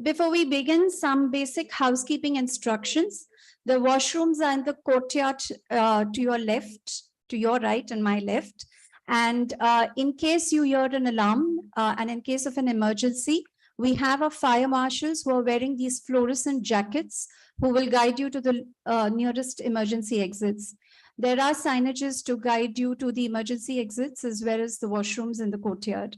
Before we begin, some basic housekeeping instructions. The washrooms are in the courtyard to your left, to your right and my left. And in case you hear an alarm and in case of an emergency, we have our fire marshals who are wearing these fluorescent jackets who will guide you to the nearest emergency exits. There are signages to guide you to the emergency exits as well as the washrooms in the courtyard.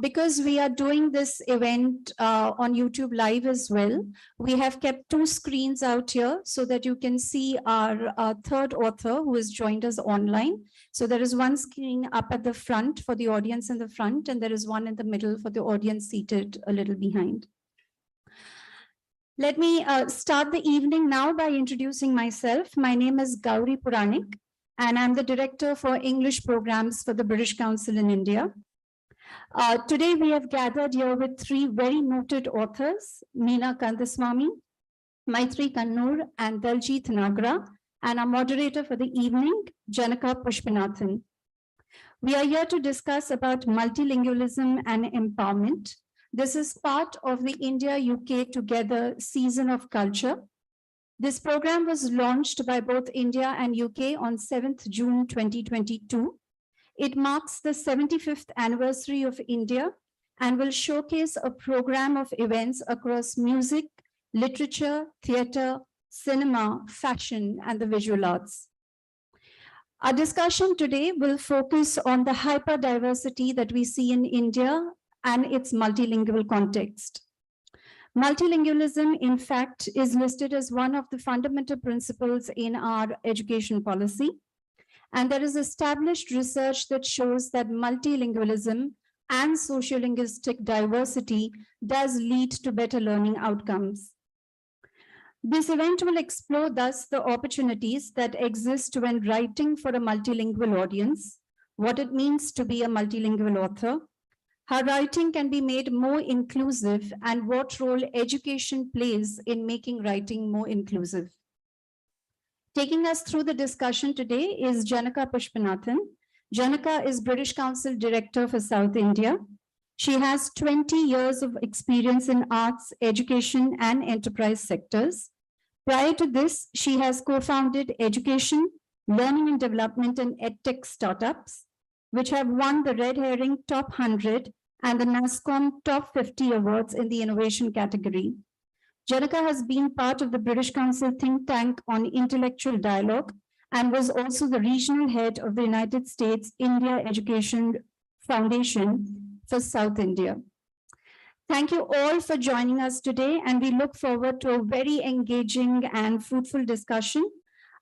Because we are doing this event on YouTube Live as well, we have kept 2 screens out here so that you can see our third author who has joined us online. So there is one screen up at the front for the audience in the front, and there is one in the middle for the audience seated a little behind. Let me start the evening now by introducing myself. My name is Gauri Puranik, and I'm the Director for English Programs for the British Council in India. Today, we have gathered here with 3 very noted authors, Meena Kandasamy, Maitri Karnur, and Daljit Nagra, and our moderator for the evening, Janaka Pushpanathan. We are here to discuss about multilingualism and empowerment. This is part of the India-UK Together Season of Culture. This program was launched by both India and UK on 7th June 2022. It marks the 75th anniversary of India and will showcase a program of events across music, literature, theatre, cinema, fashion, and the visual arts. Our discussion today will focus on the hyperdiversity that we see in India and its multilingual context. Multilingualism, in fact, is listed as one of the fundamental principles in our education policy. And there is established research that shows that multilingualism and sociolinguistic diversity does lead to better learning outcomes. This event will explore thus the opportunities that exist when writing for a multilingual audience, what it means to be a multilingual author, how writing can be made more inclusive, and what role education plays in making writing more inclusive. Taking us through the discussion today is Janaka Pushpanathan. Janaka is British Council Director for South India. She has 20 years of experience in arts, education, and enterprise sectors. Prior to this, she has co-founded education, learning and development, and edtech startups, which have won the Red Herring Top 100 and the NASSCOM Top 50 awards in the innovation category. Janaka has been part of the British Council think tank on intellectual dialogue and was also the regional head of the United States India Education Foundation for South India. Thank you all for joining us today, and we look forward to a very engaging and fruitful discussion.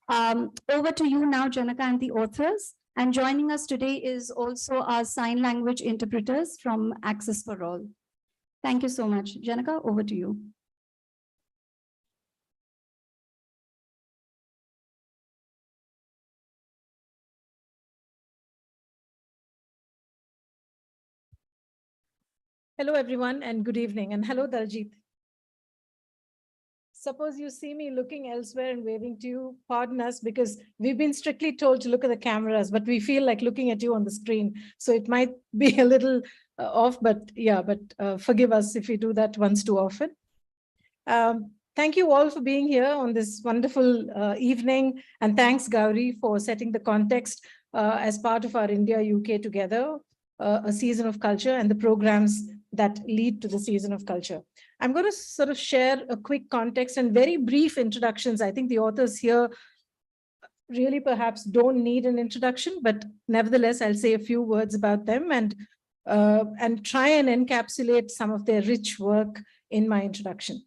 Over to you now, Janaka and the authors. And joining us today is also our sign language interpreters from Access for All. Thank you so much. Janaka, over to you. Hello, everyone, and good evening. And hello, Daljit. Suppose you see me looking elsewhere and waving to you, pardon us, because we've been strictly told to look at the cameras, but we feel like looking at you on the screen. So it might be a little off, but yeah, forgive us if we do that once too often. Thank you all for being here on this wonderful evening. And thanks, Gauri, for setting the context as part of our India-UK Together, a season of culture, and the programs that lead to the season of culture. I'm going to sort of share a quick context and very brief introductions. I think the authors here really perhaps don't need an introduction, but nevertheless, I'll say a few words about them and try and encapsulate some of their rich work in my introduction.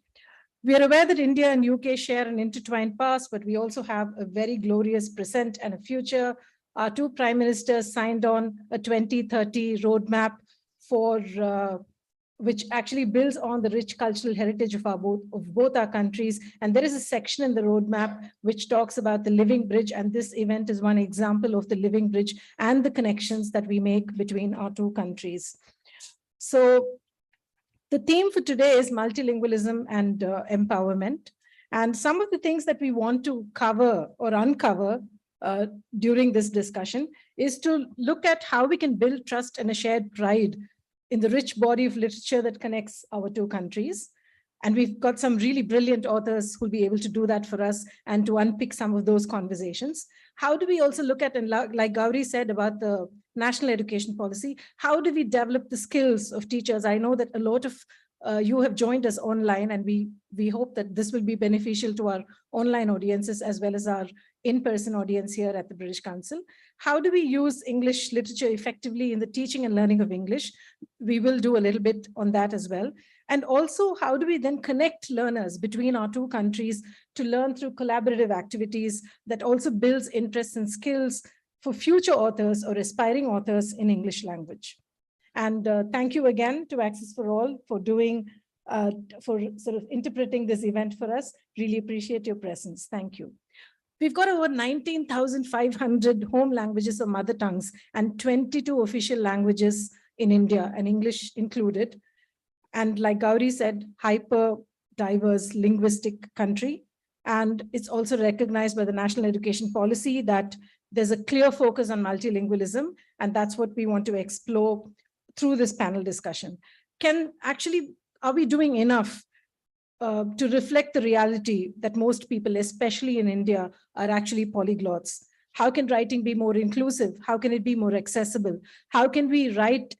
We are aware that India and UK share an intertwined past, but we also have a very glorious present and a future. Our 2 prime ministers signed on a 2030 roadmap for which actually builds on the rich cultural heritage of both our countries. And there is a section in the roadmap which talks about the living bridge. And this event is one example of the living bridge and the connections that we make between our 2 countries. So the theme for today is multilingualism and empowerment. And some of the things that we want to cover or uncover during this discussion is to look at how we can build trust and a shared pride in the rich body of literature that connects our two countries. And we've got some really brilliant authors who'll be able to do that for us and to unpick some of those conversations. How do we also look at, and like Gauri said about the national education policy, how do we develop the skills of teachers? I know that a lot of you have joined us online, and we hope that this will be beneficial to our online audiences as well as our in-person audience here at the British Council. How do we use English literature effectively in the teaching and learning of English? We will do a little bit on that as well. And also, how do we then connect learners between our two countries to learn through collaborative activities that also builds interests and skills for future authors or aspiring authors in English language? And thank you again to Access for All for doing, for sort of interpreting this event for us. Really appreciate your presence. Thank you. We've got over 19,500 home languages or mother tongues and 22 official languages in India, and English included. And like Gauri said, hyper diverse linguistic country. And it's also recognized by the National Education Policy that there's a clear focus on multilingualism. And that's what we want to explore through this panel discussion. Are we doing enough to reflect the reality that most people, especially in India, are actually polyglots? How can writing be more inclusive? How can it be more accessible? How can we write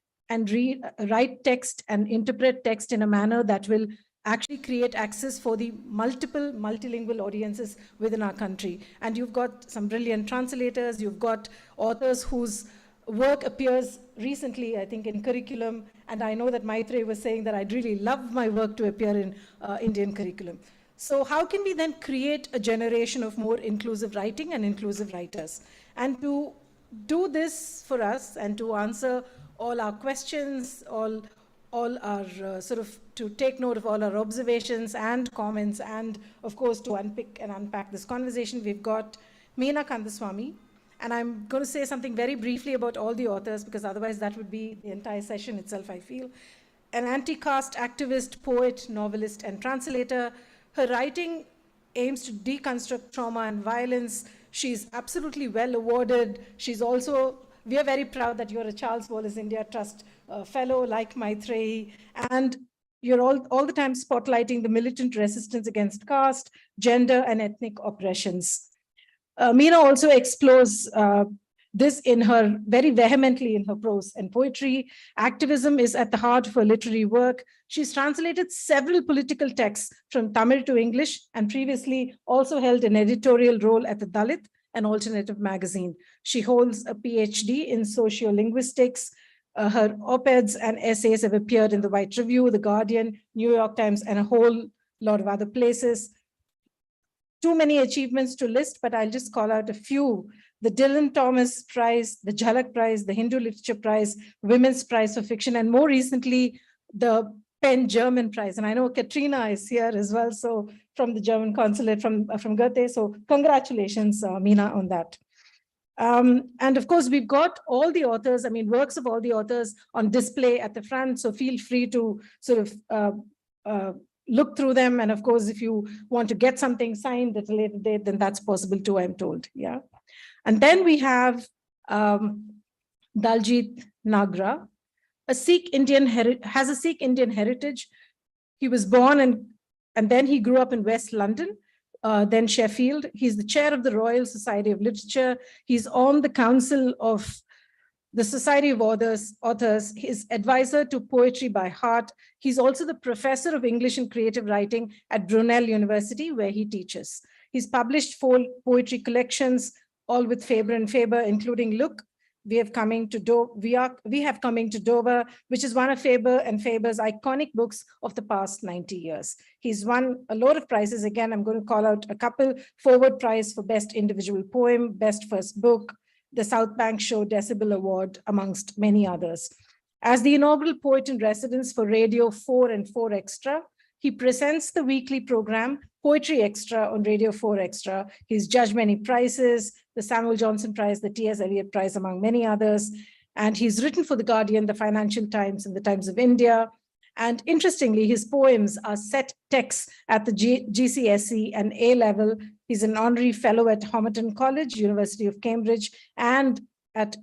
text and interpret text in a manner that will actually create access for the multiple multilingual audiences within our country? And you've got some brilliant translators, you've got authors whose work appears recently, I think, in curriculum. And I know that Maithreyi was saying that I'd really love my work to appear in Indian curriculum. So how can we then create a generation of more inclusive writing and inclusive writers? And to do this for us and to answer all our questions, all our to take note of all our observations and comments, and of course to unpick and unpack this conversation, we've got Meena Kandasamy. And I'm going to say something very briefly about all the authors, because otherwise that would be the entire session itself, I feel. An anti-caste activist, poet, novelist, and translator. Her writing aims to deconstruct trauma and violence. She's absolutely well awarded. She's also, we are very proud that you're a Charles Wallace India Trust fellow like Maithreyi, and you're all the time spotlighting the militant resistance against caste, gender, and ethnic oppressions. Meena also explores this very vehemently in her prose and poetry. Activism is at the heart of her literary work. She's translated several political texts from Tamil to English, and previously also held an editorial role at the Daljit, an alternative magazine. She holds a PhD in sociolinguistics. Her op-eds and essays have appeared in the White Review, the Guardian, New York Times, and a whole lot of other places. Too many achievements to list, but I'll just call out a few. The Dylan Thomas Prize, the Jhalak Prize, the Hindu Literature Prize, Women's Prize for Fiction, and more recently, the Penn German Prize. And I know Katrina is here as well, so from the German consulate from Goethe. So congratulations, Meena, on that. And of course, we've got all the authors, works of all the authors on display at the front. So feel free to sort of look through them. And of course, if you want to get something signed at a later date, then that's possible too, I'm told. Yeah. And then we have Daljit Nagra, has a Sikh Indian heritage. He was born and then he grew up in West London, then Sheffield. He's the chair of the Royal Society of Literature. He's on the council of the Society of Authors, his advisor to Poetry by Heart. He's also the professor of English and creative writing at Brunel University, where he teaches. He's published 4 poetry collections, all with Faber and Faber, including Look, We Have Coming to Dover, which is one of Faber and Faber's iconic books of the past 90 years. He's won a lot of prizes. Again, I'm going to call out a couple. Forward Prize for Best Individual Poem, Best First Book, the South Bank Show Decibel Award, amongst many others. As the inaugural poet in residence for Radio 4 and 4 Extra, he presents the weekly program Poetry Extra on Radio 4 Extra. He's judged many prizes, the Samuel Johnson Prize, the T.S. Eliot Prize, among many others. And he's written for The Guardian, the Financial Times, and the Times of India. And interestingly, his poems are set texts at the GCSE and A level. He's an honorary fellow at Homerton College, University of Cambridge, and at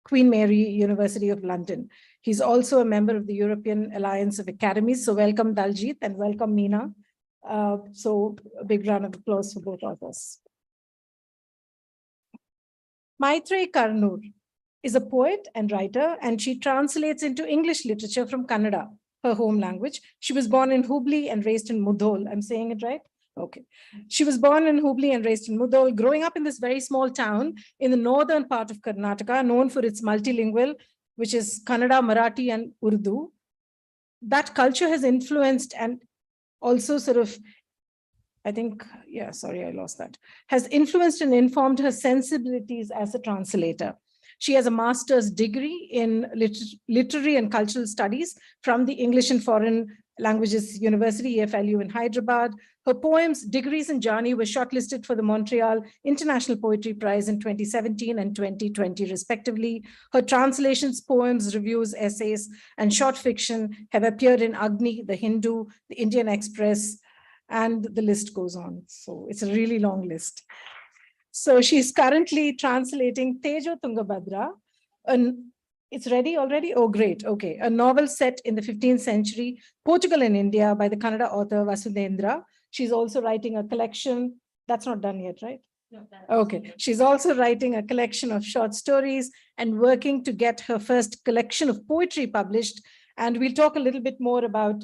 Queen Mary University of London. He's also a member of the European Alliance of Academies. So welcome Daljit and welcome Meena. So a big round of applause for both of us. Maithreyi Karnur is a poet and writer, and she translates into English literature from Kannada, her home language. She was born in Hubli and raised in Mudhol. I'm saying it right? Okay. She was born in Hubli and raised in Mudhol, growing up in this very small town in the northern part of Karnataka, known for its multilingual, which is Kannada, Marathi, and Urdu. That culture has influenced and also sort of, I think, yeah, sorry, I lost that, has influenced and informed her sensibilities as a translator. She has a master's degree in literary and cultural studies from the English and Foreign Languages University, EFLU in Hyderabad. Her poems, Degrees and Journey, were shortlisted for the Montreal International Poetry Prize in 2017 and 2020, respectively. Her translations, poems, reviews, essays, and short fiction have appeared in Agni, The Hindu, The Indian Express, and the list goes on. So it's a really long list. So she's currently translating Tejo Tungabhadra. It's ready already? Oh, great. Okay. A novel set in the 15th century, Portugal and India, by the Kannada author Vasudendra. She's also writing a collection. That's not done yet, right? No, okay. She's also writing a collection of short stories and working to get her first collection of poetry published. And we'll talk a little bit more about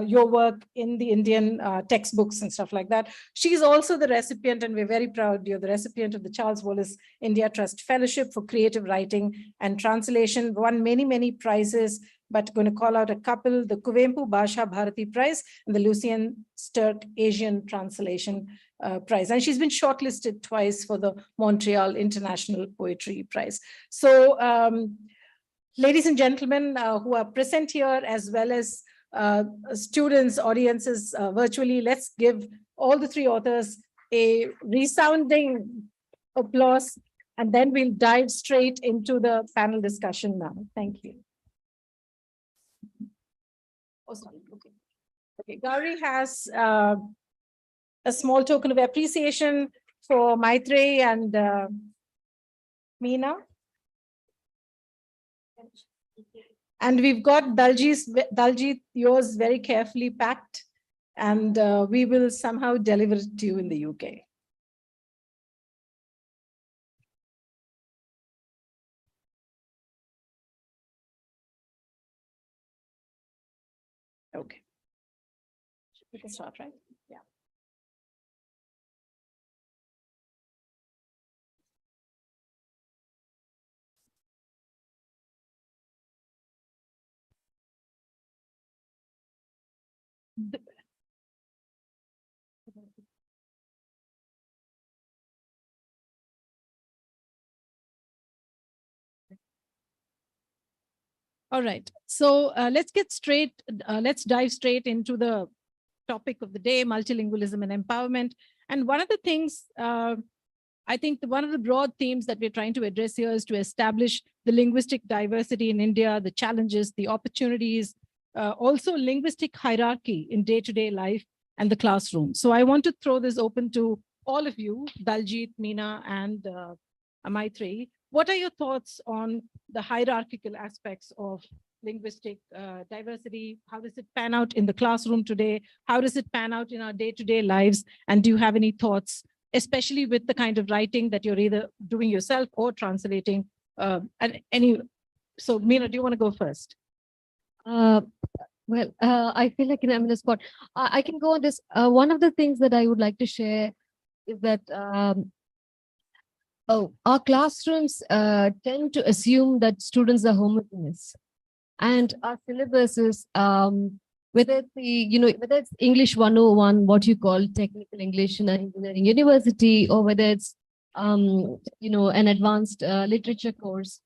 your work in the Indian textbooks and stuff like that. She's also the recipient, and we're very proud, you're the recipient of the Charles Wallace India Trust Fellowship for Creative Writing and Translation, won many, many prizes, but going to call out a couple, the Kuvempu Bhasha Bharati Prize and the Lucien Sturt Asian Translation Prize. And she's been shortlisted twice for the Montreal International Poetry Prize. So, ladies and gentlemen who are present here, as well as students, audiences virtually, let's give all the three authors a resounding applause, and then we'll dive straight into the panel discussion now. Thank you. Oh, sorry. Okay. Okay. Gauri has a small token of appreciation for Maithreyi and Meena. And we've got Daljit, yours very carefully packed, and we will somehow deliver it to you in the UK. Okay. We can start, right? Yeah. All right, so let's dive straight into the topic of the day, multilingualism and empowerment. And one of the things, I think one of the broad themes that we're trying to address here is to establish the linguistic diversity in India, the challenges, the opportunities, also linguistic hierarchy in day-to-day life and the classroom. So I want to throw this open to all of you, Daljit, Meena, and Maithreyi. What are your thoughts on the hierarchical aspects of linguistic diversity? How does it pan out in the classroom today? How does it pan out in our day-to-day lives? And do you have any thoughts, especially with the kind of writing that you're either doing yourself or translating? So Meena, do you want to go first? Well, I feel like I'm in a spot. I can go on this. One of the things that I would like to share is that our classrooms tend to assume that students are homogeneous, and our syllabus is whether it's whether it's English 101, what you call technical English in an engineering university, or whether it's an advanced literature course.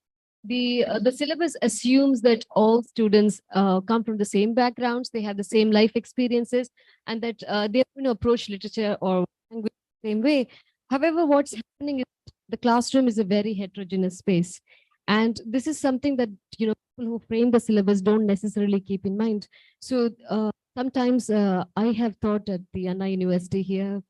The syllabus assumes that all students come from the same backgrounds, they have the same life experiences, and that they approach literature or language the same way. However, what's happening is the classroom is a very heterogeneous space, and this is something that people who frame the syllabus don't necessarily keep in mind. So sometimes I have taught at the Anna University here,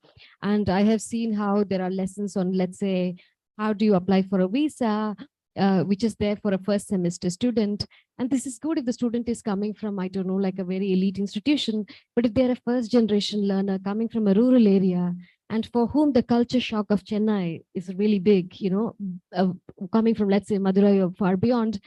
and I have seen how there are lessons on, let's say, how do you apply for a visa, which is there for a first semester student. And this is good if the student is coming from, I don't know, like a very elite institution, but if they're a first generation learner coming from a rural area, and for whom the culture shock of Chennai is really big, coming from, let's say, Madurai or far beyond.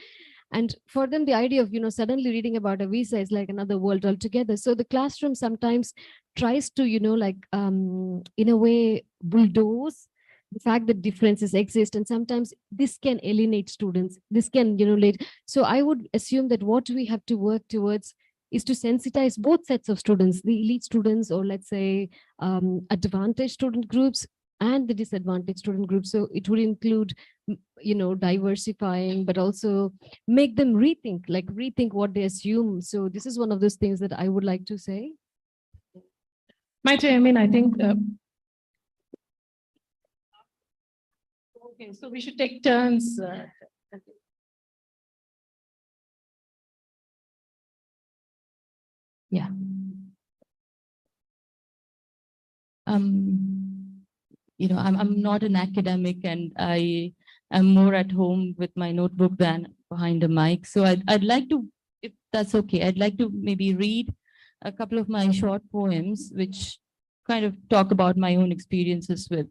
And for them, the idea of, suddenly reading about a visa is like another world altogether. So the classroom sometimes tries to, in a way, bulldoze the fact that differences exist. And sometimes this can alienate students. This can, So I would assume that what we have to work towards is to sensitize both sets of students, the elite students, or let's say advantaged student groups, and the disadvantaged student groups. So it would include, diversifying, but also make them rethink what they assume. So this is one of those things that I would like to say. Maitri, I mean, I think, okay, so we should take turns. Yeah. I'm not an academic, and I am more at home with my notebook than behind a mic. So I'd like to, if that's okay, I'd like to maybe read a couple of my short poems, which kind of talk about my own experiences with,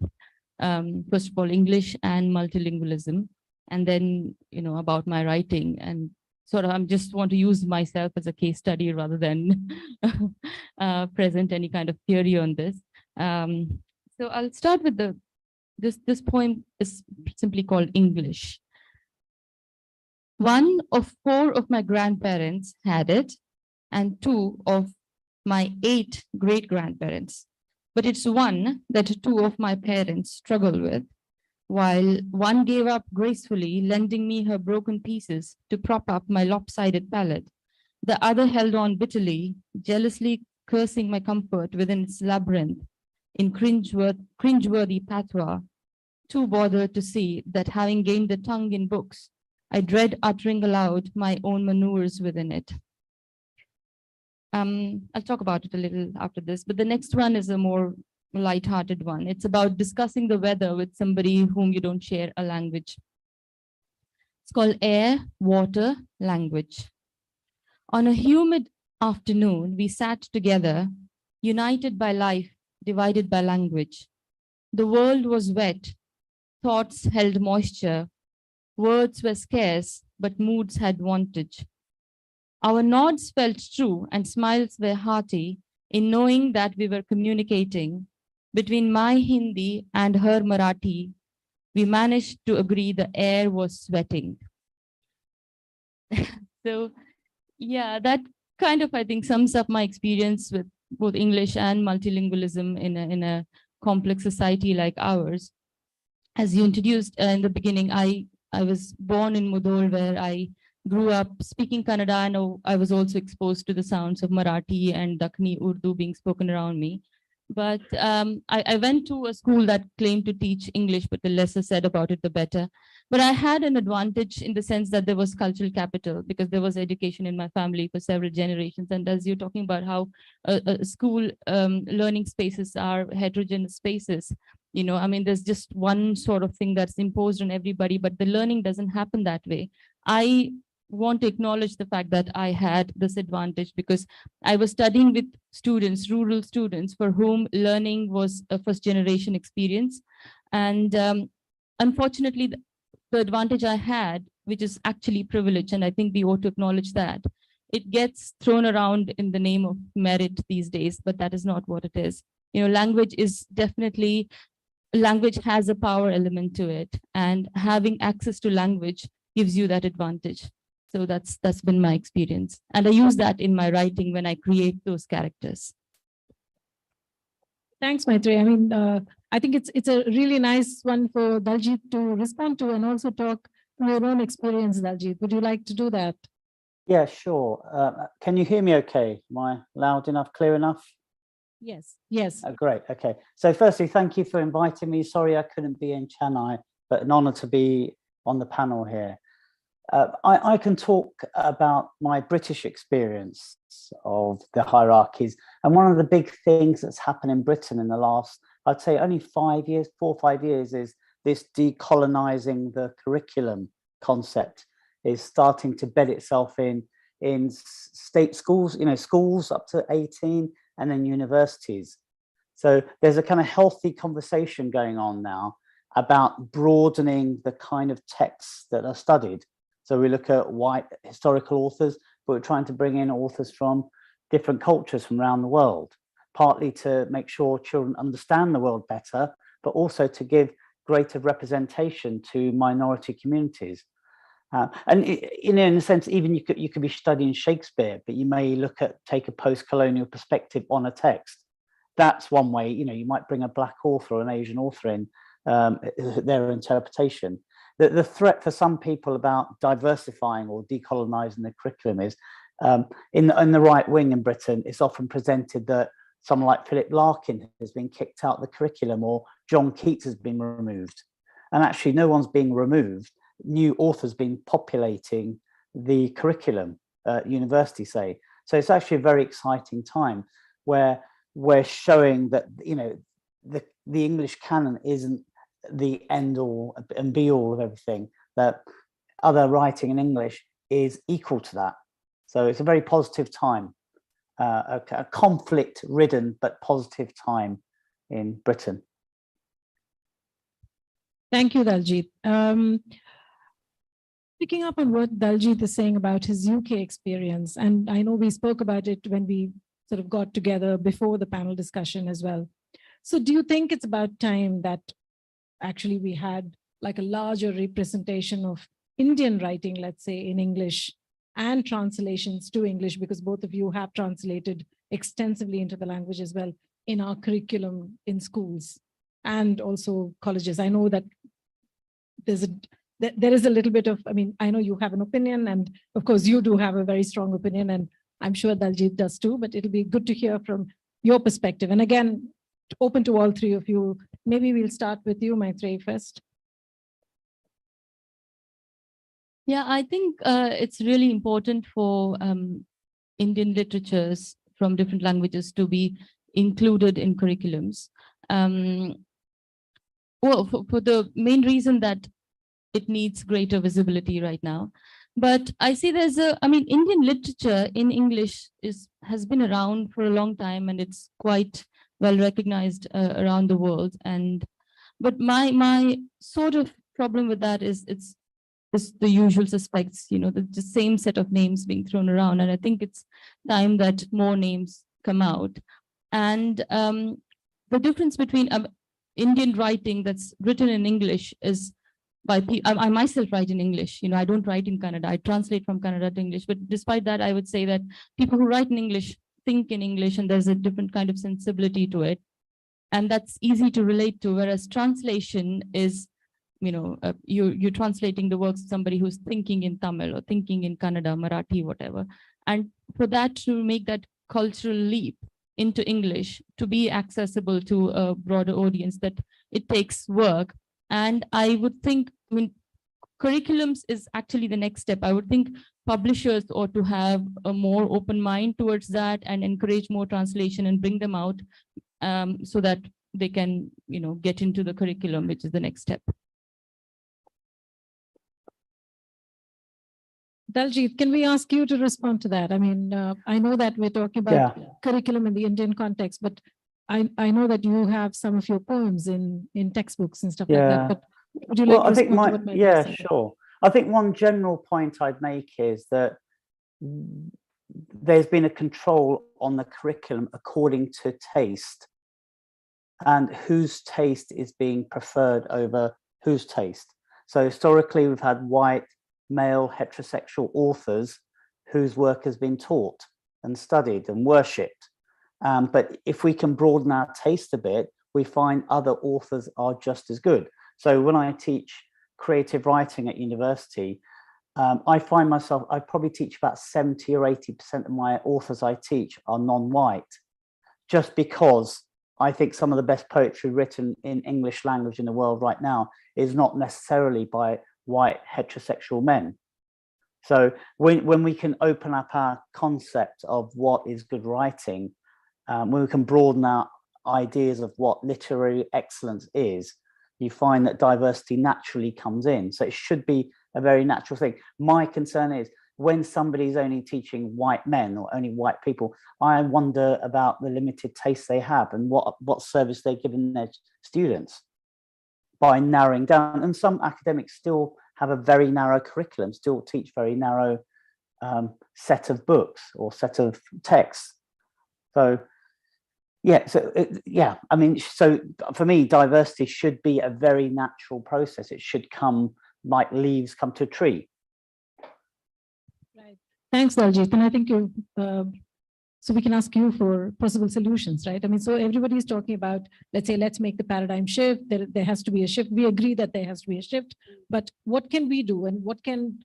first of all, English and multilingualism, and then, about my writing. And sort of, I just want to use myself as a case study rather than present any kind of theory on this. So I'll start with this poem is simply called English. One of 4 of my grandparents had it, and 2 of my 8 great-grandparents. But it's one that 2 of my parents struggle with, while one gave up gracefully, lending me her broken pieces to prop up my lopsided palate. The other held on bitterly, jealously cursing my comfort within its labyrinth in cringeworthy patois, too bothered to see that having gained the tongue in books, I dread uttering aloud my own manures within it. I'll talk about it a little after this, but the next one is a more light-hearted one. It's about discussing the weather with somebody whom you don't share a language. It's called Air, Water, Language. On a humid afternoon, we sat together, united by life, divided by language. The world was wet, thoughts held moisture, words were scarce, but moods had wantage. Our nods felt true and smiles were hearty in knowing that we were communicating. Between my Hindi and her Marathi, we managed to agree the air was sweating. So yeah, that kind of, I think, sums up my experience with both English and multilingualism in a complex society like ours. As you introduced in the beginning, I was born in Mudhol, where I grew up speaking Kannada, and I was also exposed to the sounds of Marathi and Dakhni Urdu being spoken around me. But I went to a school that claimed to teach English, but the lesser said about it, the better. But I had an advantage in the sense that there was cultural capital, because there was education in my family for several generations. And as you're talking about how school learning spaces are heterogeneous spaces, I mean, there's just one sort of thing that's imposed on everybody, but the learning doesn't happen that way. I want to acknowledge the fact that I had this advantage because I was studying with students, rural students, for whom learning was a first generation experience. And unfortunately, the advantage I had, which is actually privilege, and I think we ought to acknowledge that, it gets thrown around in the name of merit these days, but that is not what it is. Language is definitely, language has a power element to it, and having access to language gives you that advantage. So that's been my experience. And I use that in my writing when I create those characters. Thanks, Maitri. I mean, I think it's a really nice one for Daljit to respond to and also talk from your own experience, Daljit. Would you like to do that? Yeah, sure. Can you hear me okay? Am I loud enough, clear enough? Yes, yes. Great, okay. So firstly, thank you for inviting me. Sorry I couldn't be in Chennai, but an honor to be on the panel here. I can talk about my British experience of the hierarchies. And one of the big things that's happened in Britain in the last, I'd say only 5 years, 4 or 5 years, is this decolonizing the curriculum concept is starting to bed itself in state schools, schools up to 18, and then universities. So there's a kind of healthy conversation going on now about broadening the kind of texts that are studied. So we look at white historical authors, but we're trying to bring in authors from different cultures from around the world, partly to make sure children understand the world better, but also to give greater representation to minority communities. And in a sense, even you could be studying Shakespeare, but you may take a post-colonial perspective on a text. That's one way. You might bring a Black author or an Asian author in, their interpretation. The threat for some people about diversifying or decolonizing the curriculum is, in the right wing in Britain, it's often presented that someone like Philip Larkin has been kicked out of the curriculum, or John Keats has been removed. And actually, no one's being removed. New authors been populating the curriculum at university, say. So it's actually a very exciting time where we're showing that the English canon isn't the end all and be all of everything, that other writing in English is equal to that. So it's a very positive time, a conflict-ridden but positive time in Britain. Thank you, Daljit. Picking up on what Daljit is saying about his UK experience, and I know we spoke about it when we sort of got together before the panel discussion as well. So do you think it's about time that actually we had like a larger representation of Indian writing, let's say in English, and translations to English, because both of you have translated extensively into the language as well in our curriculum in schools and also colleges? I know that there is a little bit of, I know you have an opinion, and of course you do have a very strong opinion, and I'm sure Daljit does too, but it'll be good to hear from your perspective. And again, open to all three of you. Maybe we'll start with you, Maithreyi, first. Yeah, I think it's really important for Indian literatures from different languages to be included in curriculums. Well, for the main reason that it needs greater visibility right now. But I see there's Indian literature in English has been around for a long time, and it's quite well recognized around the world. But my sort of problem with that is it's the usual suspects, the same set of names being thrown around. And I think it's time that more names come out. And the difference between Indian writing that's written in English is by people. I myself write in English. I don't write in Kannada. I translate from Kannada to English. But despite that, I would say that people who write in English think in English, and there's a different kind of sensibility to it. And that's easy to relate to, whereas translation is, you're translating the works of somebody who's thinking in Tamil or thinking in Kannada, Marathi, whatever. And for that to make that cultural leap into English to be accessible to a broader audience, that it takes work. And I would think, curriculums is actually the next step. I would think publishers ought to have a more open mind towards that and encourage more translation and bring them out so that they can, get into the curriculum, which is the next step. Daljit, can we ask you to respond to that? I know that we're talking about curriculum in the Indian context, but I know that you have some of your poems in textbooks and stuff like that. But would you like to respond to what Maithreyi said? Sure. I think one general point I'd make is that there's been a control on the curriculum according to taste, and whose taste is being preferred over whose taste. So historically, we've had white, male, heterosexual authors whose work has been taught and studied and worshipped. But if we can broaden our taste a bit, we find other authors are just as good. So when I teach creative writing at university, I find myself, I probably teach about 70 or 80% of my authors I teach are non-white, just because I think some of the best poetry written in English language in the world right now is not necessarily by white heterosexual men. So when we can open up our concept of what is good writing, when we can broaden our ideas of what literary excellence is, you find that diversity naturally comes in. So it should be a very natural thing. My concern is when somebody's only teaching white men or only white people, I wonder about the limited taste they have and what service they're giving their students by narrowing down. And some academics still have a very narrow curriculum, still teach very narrow set of books or set of texts. So yeah, I mean, so for me, diversity should be a very natural process. It should come like leaves come to a tree. Right. Thanks, Daljit. And I think you, so we can ask you for possible solutions, right? I mean, so everybody is talking about, let's say, let's make the paradigm shift. There has to be a shift. We agree that there has to be a shift, but what can we do? And what can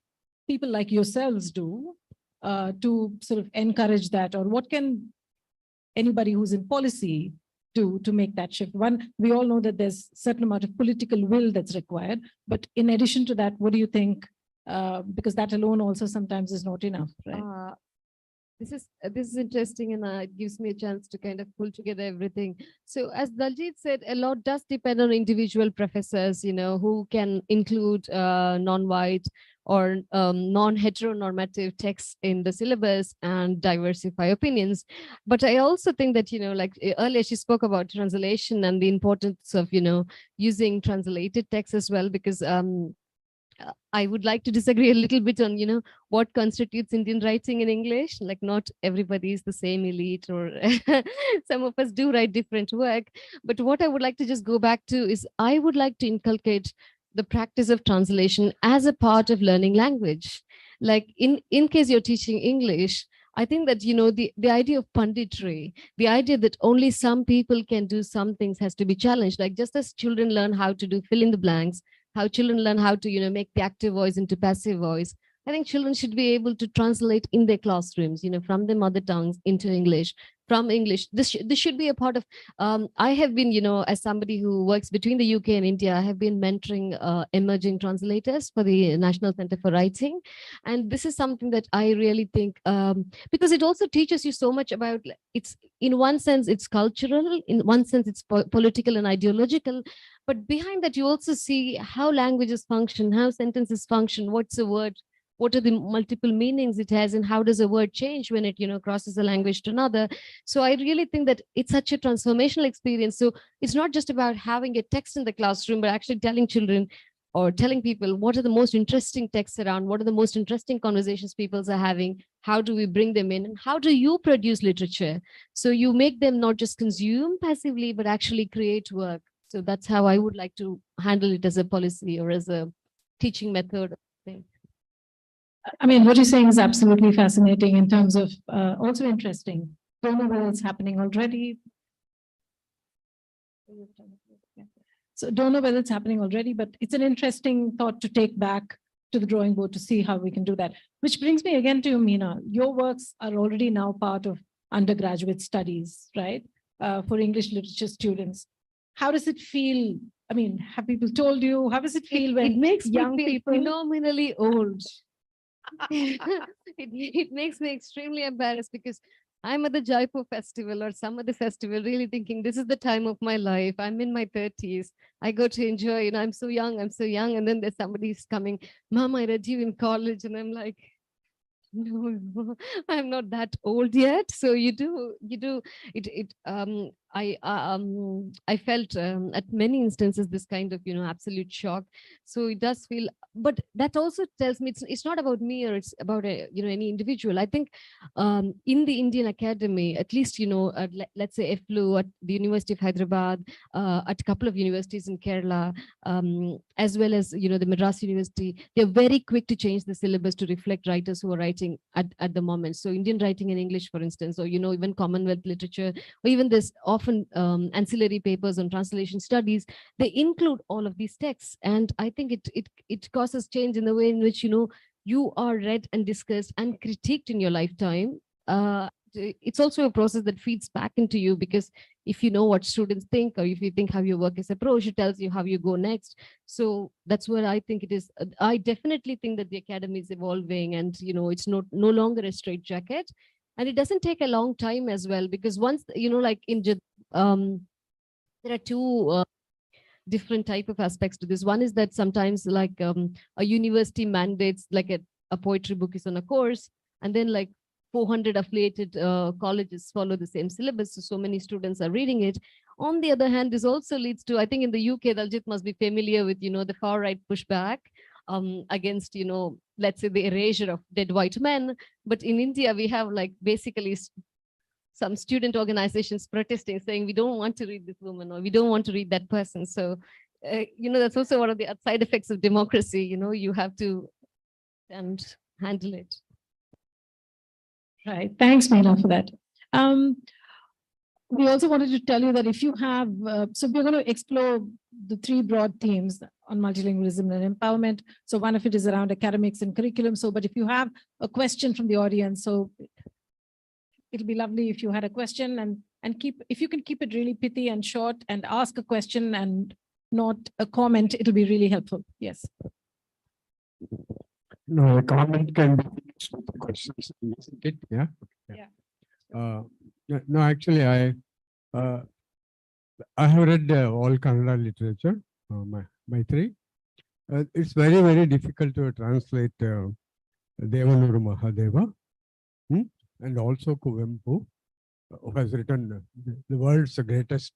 people like yourselves do to sort of encourage that? Or what can anybody who's in policy do to make that shift? One, we all know that there's a certain amount of political will that's required, but in addition to that, what do you think? Because that alone also sometimes is not enough, right? This is interesting, and it gives me a chance to kind of pull together everything. So as Daljit said, a lot does depend on individual professors, you know, who can include non-white or non-heteronormative texts in the syllabus and diversify opinions. But I also think that, you know, like earlier she spoke about translation and the importance of, you know, using translated text as well, because I would like to disagree a little bit on, you know, what constitutes Indian writing in English. Like not everybody is the same elite, or some of us do write different work. But what I would like to just go back to is I would like to inculcate the practice of translation as a part of learning language. Like in case you're teaching English, I think that, you know, the idea of punditry, the idea that only some people can do some things has to be challenged. Like just as children learn how to do fill in the blanks, how children learn how to, you know, make the active voice into passive voice. I think children should be able to translate in their classrooms, you know, from their mother tongues into English, from English. This should be a part of, I have been, you know, as somebody who works between the UK and India, I have been mentoring emerging translators for the National Center for Writing. And this is something that I really think, because it also teaches you so much about, it's in one sense, it's cultural, in one sense, it's political and ideological. But behind that, you also see how languages function, how sentences function, what's a word, what are the multiple meanings it has, and how does a word change when it, you know, crosses a language to another. So I really think that it's such a transformational experience. So it's not just about having a text in the classroom, but actually telling children or telling people what are the most interesting texts around, what are the most interesting conversations people are having, how do we bring them in, and how do you produce literature? So you make them not just consume passively, but actually create work. So that's how I would like to handle it as a policy or as a teaching method. I mean, what you're saying is absolutely fascinating in terms of also interesting. Don't know whether it's happening already. So don't know whether it's happening already, but it's an interesting thought to take back to the drawing board to see how we can do that. Which brings me again to you, Meena. Your works are already now part of undergraduate studies, right? For English literature students. How does it feel? I mean, have people told you? How does it feel when it makes young me feel people phenomenally old? it makes me extremely embarrassed because I'm at the Jaipur festival or some other festival really thinking this is the time of my life. I'm in my 30s. I go to enjoy, you know, I'm so young. And then there's somebody's coming, Mom, I read you in college. And I'm like, no, I'm not that old yet. So you do it. I felt at many instances this kind of, you know, absolute shock. So it does feel, but that also tells me it's not about me or it's about you know, any individual. I think in the Indian Academy, at least, you know, let's say FLU at the University of Hyderabad, at a couple of universities in Kerala, as well as, you know, the Madras University, they're very quick to change the syllabus to reflect writers who are writing at the moment. So Indian writing in English, for instance, or, you know, even Commonwealth literature, or even this often ancillary papers on translation studies, they include all of these texts. And I think it causes change in the way in which, you know, you are read and discussed and critiqued in your lifetime. It's also a process that feeds back into you, because if you know what students think, or if you think how your work is approached, it tells you how you go next. So that's where I think it is. I definitely think that the academy is evolving, and, you know, it's no longer a straitjacket, and it doesn't take a long time as well, because once, you know, like in there are different type of aspects to this. One is that sometimes like a university mandates like a poetry book is on a course, and then like 400 affiliated colleges follow the same syllabus. So many students are reading it. On the other hand, this also leads to, I think in the UK, Daljit must be familiar with, the far right pushback against, let's say the erasure of dead white men. But in India, we have like basically some student organizations protesting, saying we don't want to read this woman, or we don't want to read that person. So, that's also one of the side effects of democracy. You have to handle it. Right. Thanks, Meena, for that. We also wanted to tell you that if you have, so we're going to explore the 3 broad themes on multilingualism and empowerment. So one of it is around academics and curriculum. So, but if you have a question from the audience, so it'll be lovely if you had a question and if you can keep it really pithy and short and ask a question and not a comment, it'll be really helpful. Yes. No, a comment can be finished with the questions, isn't it? Yeah. No, actually, I have read all Kannada literature, Maithreyi. It's very, very difficult to translate Devanuru Mahadeva and also Kuvempu, who has written the world's greatest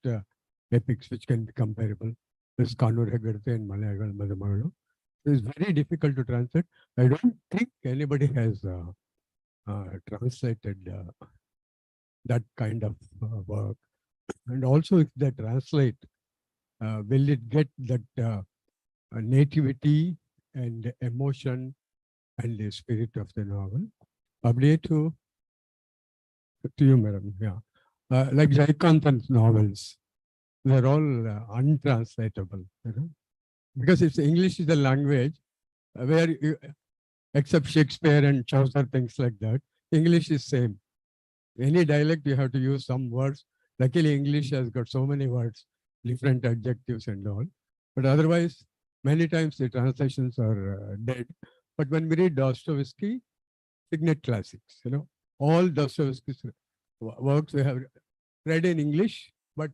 epics, which can be comparable. This Karnoor and Malayagal Madhumagalu. It's very difficult to translate. I don't think anybody has translated that kind of work. And also, if they translate, will it get that nativity and emotion and the spirit of the novel? Update to you, madam. Yeah. Like Jayakanthan's novels, they're all untranslatable. Because it's English is the language where except Shakespeare and Chaucer, things like that, English is same. Any dialect you have to use some words. Luckily, English has got so many words, different adjectives and all. But otherwise, many times the translations are dead. But when we read Dostoevsky, signet classics, all Dostoevsky's works we have read in English, but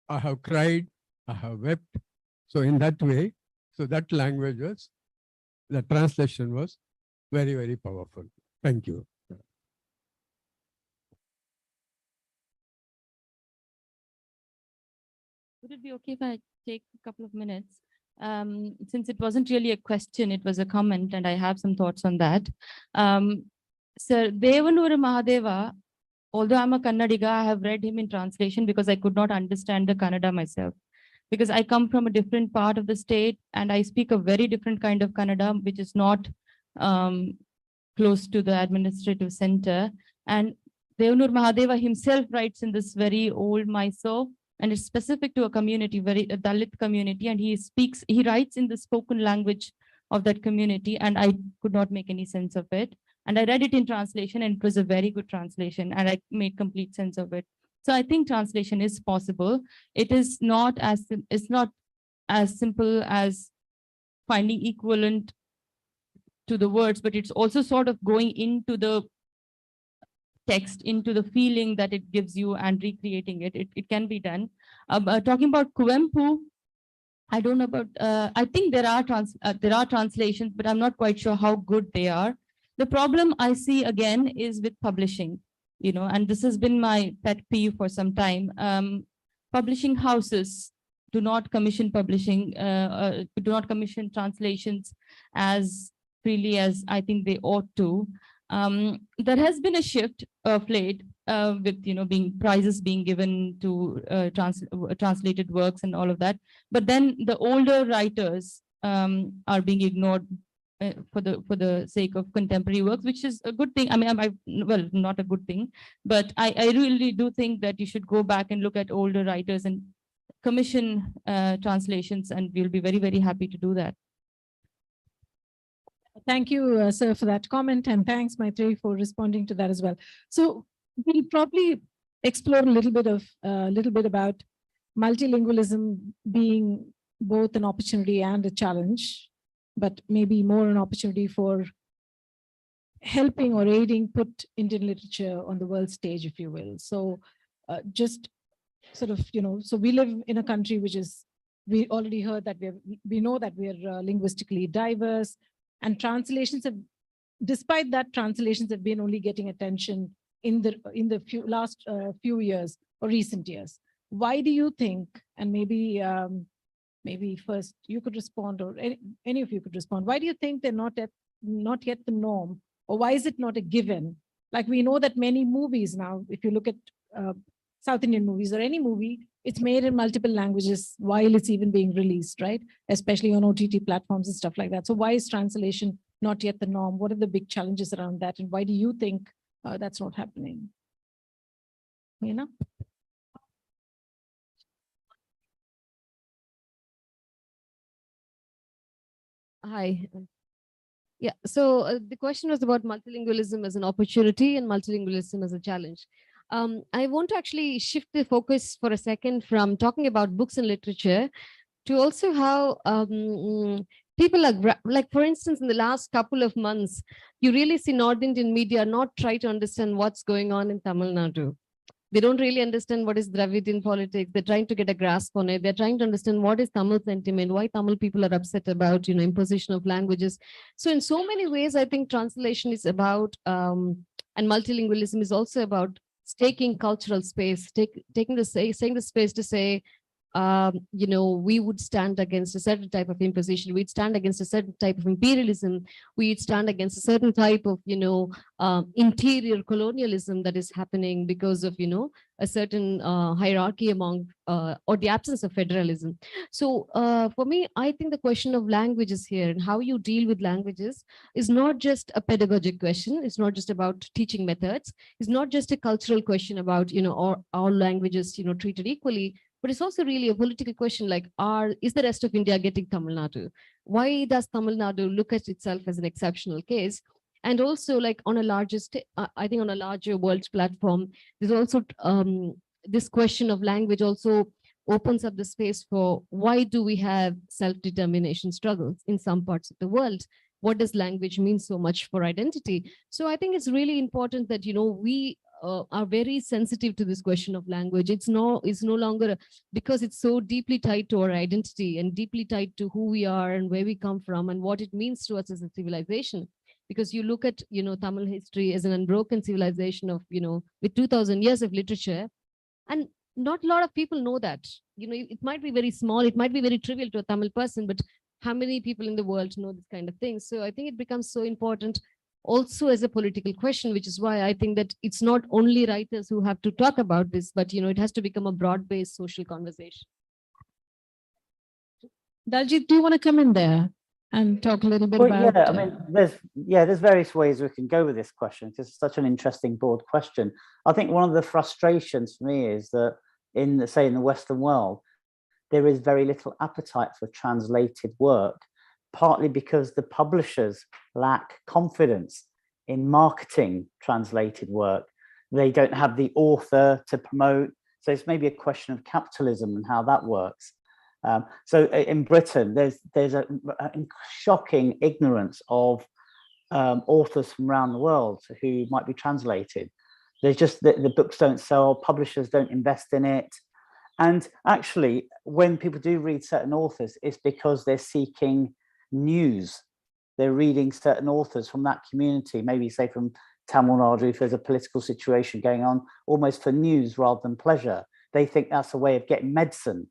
I have cried, I have wept. So in that way, so that language was, the translation was very, very powerful. Thank you. Would it be okay if I take a couple of minutes? Since it wasn't really a question, it was a comment, and I have some thoughts on that. Sir, Devanuru Mahadeva, although I'm a Kannadiga, I have read him in translation because I could not understand the Kannada myself. Because I come from a different part of the state and I speak a very different kind of Kannada, which is not close to the administrative center. And Devanur Mahadeva himself writes in this very old Mysore, and it's specific to a community, a Dalit community, and he writes in the spoken language of that community, and I could not make any sense of it. And I read it in translation, and it was a very good translation, and I made complete sense of it. So I think translation is possible. It's not as simple as finding equivalent to the words, but it's also sort of going into the text, into the feeling that it gives you and recreating it. It can be done. Talking about Kuvempu, I don't know about, I think there are translations, but I'm not quite sure how good they are. The problem I see again is with publishing. And this has been my pet peeve for some time. Publishing houses do not commission do not commission translations as freely as I think they ought to. There has been a shift of late with prizes being given to translated works and all of that. But then the older writers are being ignored for the sake of contemporary works, which is a good thing. I mean, well, not a good thing, but I really do think that you should go back and look at older writers and commission translations, and we'll be very, very happy to do that. Thank you, sir, for that comment, and thanks, Maithreyi, for responding to that as well. So we'll probably explore a little bit about multilingualism being both an opportunity and a challenge, but maybe more an opportunity for helping or aiding put Indian literature on the world stage, if you will. So just sort of, so we live in a country which is we already heard that we know that we're linguistically diverse, and translations have, despite that, translations have been only getting attention in the last few years or recent years. Why do you think, and maybe first you could respond, or any of you could respond, why do you think they're not yet the norm, or why is it not a given? Like, we know that many movies now, if you look at South Indian movies or any movie, it's made in multiple languages while it's even being released, right? Especially on OTT platforms and stuff like that. So why is translation not yet the norm? What are the big challenges around that? And why do you think that's not happening? Meena? Hi. Yeah, so the question was about multilingualism as an opportunity and multilingualism as a challenge. I want to actually shift the focus for a second from talking about books and literature to also how people are, like, for instance, in the last couple of months, you really see North Indian media not try to understand what's going on in Tamil Nadu. They don't really understand what is Dravidian politics. They're trying to get a grasp on it. They're trying to understand what is Tamil sentiment, why Tamil people are upset about, imposition of languages. So in so many ways, I think translation is about, and multilingualism is also about taking cultural space, saying the space to say, we would stand against a certain type of imposition. We'd stand against a certain type of imperialism. We'd stand against a certain type of, interior colonialism that is happening because of, a certain hierarchy among, or the absence of federalism. So for me, I think the question of languages here and how you deal with languages is not just a pedagogic question. It's not just about teaching methods. It's not just a cultural question about, all languages, treated equally. But it's also really a political question, like, is the rest of India getting Tamil Nadu? Why does Tamil Nadu look at itself as an exceptional case? And also, like, on a larger, I think on a larger world platform, there's also this question of language also opens up the space for why do we have self-determination struggles in some parts of the world? What does language mean so much for identity? So I think it's really important that, we are very sensitive to this question of language. It's no longer, because it's so deeply tied to our identity and deeply tied to who we are and where we come from and what it means to us as a civilization. Because you look at, Tamil history as an unbroken civilization of, with 2000 years of literature, and not a lot of people know that. It might be very small, it might be very trivial to a Tamil person, but how many people in the world know this kind of thing? So I think it becomes so important also as a political question, which is why I think that it's not only writers who have to talk about this, but it has to become a broad-based social conversation. Daljit, do you want to come in there and talk a little bit about? Yeah, I mean, there's various ways we can go with this question because it's such an interesting, broad question. I think one of the frustrations for me is that in the Western world, there is very little appetite for translated work, partly because the publishers lack confidence in marketing translated work. They don't have the author to promote. So it's maybe a question of capitalism and how that works. So in Britain, there's a shocking ignorance of authors from around the world who might be translated. There's just the books don't sell, publishers don't invest in it. And actually, when people do read certain authors, it's because they're seeking news. They're reading certain authors from that community, maybe say from Tamil Nadu, if there's a political situation going on, almost for news rather than pleasure. They think that's a way of getting medicine,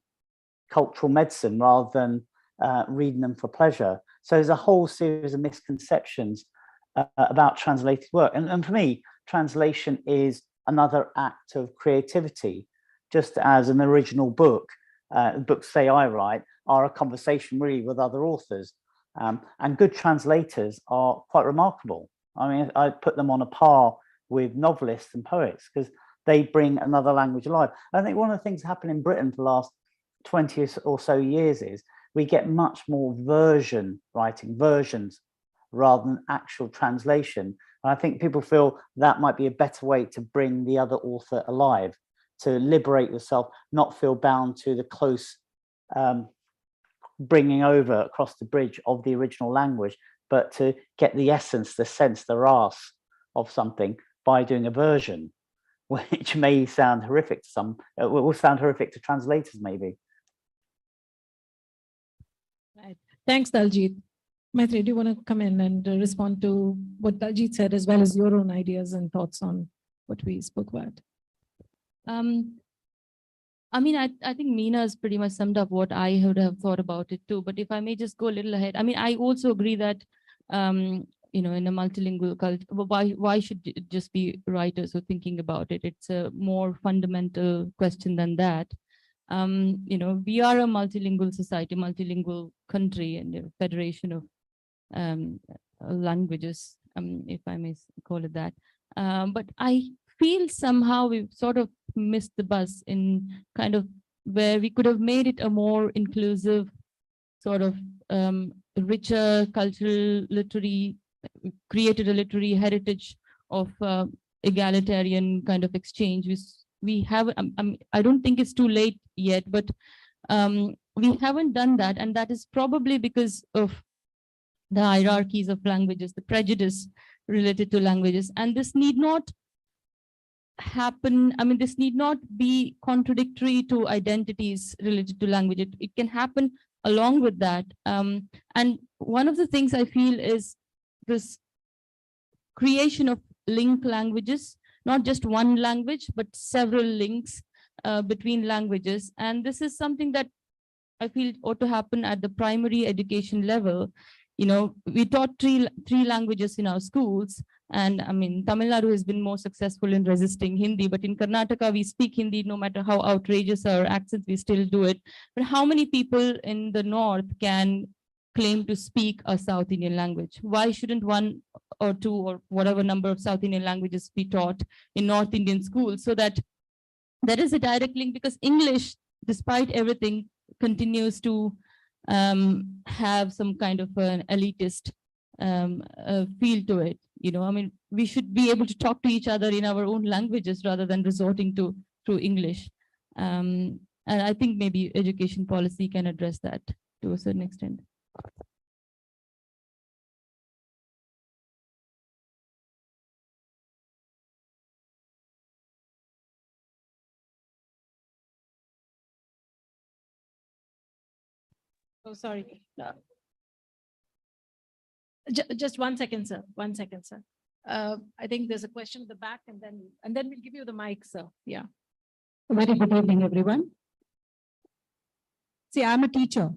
cultural medicine, rather than reading them for pleasure. So there's a whole series of misconceptions about translated work. And for me, translation is another act of creativity, just as an original book, books say I write, are a conversation really with other authors. And good translators are quite remarkable. I mean, I put them on a par with novelists and poets because they bring another language alive. I think one of the things that happened in Britain for the last 20 or so years is we get much more versions rather than actual translation. And I think people feel that might be a better way to bring the other author alive, to liberate yourself, not feel bound to the close bringing over across the bridge of the original language, but to get the essence, the sense, the ras of something by doing a version, which may sound horrific to some, will sound horrific to translators maybe. Thanks, Daljit. Maithreyi, do you want to come in and respond to what Daljit said, as well as your own ideas and thoughts on what we spoke about? I mean, I think Meena has pretty much summed up what I would have thought about it too. But if I may just go a little ahead, I mean, I also agree that, you know, in a multilingual culture, why should it just be writers who are thinking about it? It's a more fundamental question than that. You know, we are a multilingual society, multilingual country, and a federation of languages, if I may call it that. But I feel somehow we've sort of missed the bus in kind of where we could have made it a more inclusive, sort of richer cultural, literary, created a literary heritage of egalitarian kind of exchange. We have, I don't think it's too late yet, but we haven't done that. And that is probably because of the hierarchies of languages, the prejudice related to languages. And this need not happen. I mean, this need not be contradictory to identities related to language. It can happen along with that. And one of the things I feel is this creation of link languages, not just one language, but several links between languages. And this is something that I feel ought to happen at the primary education level. You know, we taught three languages in our schools. And I mean, Tamil Nadu has been more successful in resisting Hindi, but in Karnataka, we speak Hindi, no matter how outrageous our accents, we still do it. But how many people in the North can claim to speak a South Indian language? Why shouldn't one or two or whatever number of South Indian languages be taught in North Indian schools, so that there is a direct link? Because English, despite everything, continues to have some kind of an elitist feel to it. You know, I mean, we should be able to talk to each other in our own languages rather than resorting to through English. And I think maybe education policy can address that to a certain extent. Oh, sorry. Just 1 second, sir. 1 second, sir. I think there's a question at the back, and then we'll give you the mic, sir. Yeah. Very good evening, everyone. See, I'm a teacher.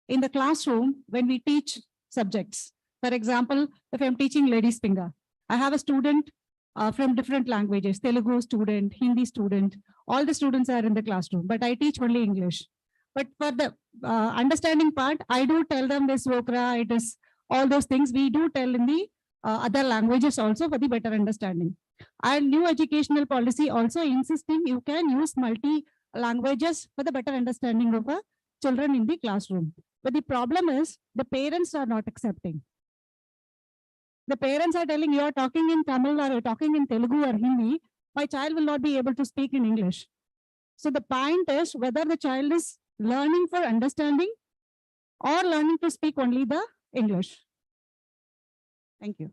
In the classroom, when we teach subjects, for example, if I'm teaching ladies finger, I have a student from different languages, Telugu student, Hindi student, all the students are in the classroom, but I teach only English. But for the understanding part, I do tell them this Vokra, it is all those things we do tell in the other languages also for the better understanding. And new educational policy also insisting you can use multi languages for the better understanding of children in the classroom. But the problem is the parents are not accepting. The parents are telling you are talking in Tamil or you're talking in Telugu or Hindi, my child will not be able to speak in English. So the point is whether the child is learning for understanding or learning to speak only the English. Thank you.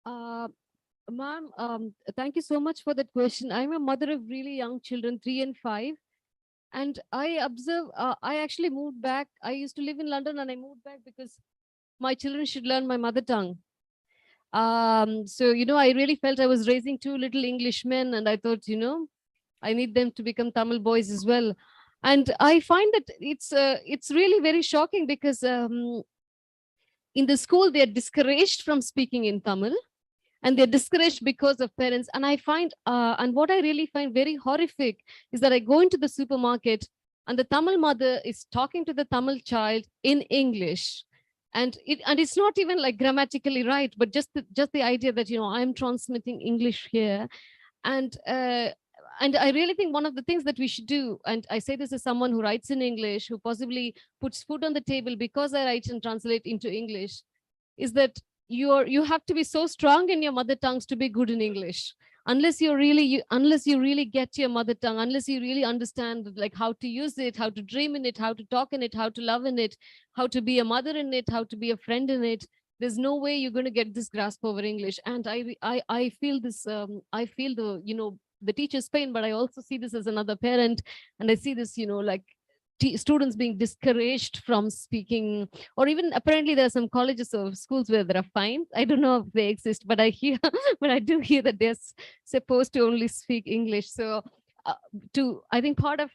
Ma'am, thank you so much for that question. I'm a mother of really young children, 3 and 5. And I observe, I actually moved back. I used to live in London and I moved back because my children should learn my mother tongue. So, you know, I really felt I was raising 2 little Englishmen, and I thought, you know, I need them to become Tamil boys as well. And I find that it's really very shocking because in the school, they're discouraged from speaking in Tamil, and they're discouraged because of parents. And I find, and what I really find very horrific is that I go into the supermarket and the Tamil mother is talking to the Tamil child in English. And it's not even like grammatically right, but just the idea that, you know, I'm transmitting English here. And I really think one of the things that we should do, and I say this as someone who writes in English, who possibly puts food on the table because I write and translate into English, is that you have to be so strong in your mother tongues to be good in English. Unless you really get your mother tongue, unless you really understand like how to use it, how to dream in it, how to talk in it, how to love in it, how to be a mother in it, how to be a friend in it, there's no way you're going to get this grasp over English. And I feel this, I feel the, you know, the teacher's pain, but I also see this as another parent. And I see this, you know, like students being discouraged from speaking, or even apparently there are some colleges or schools where there are fines. I don't know if they exist, but I hear, but I do hear that they're supposed to only speak English. So I think part of,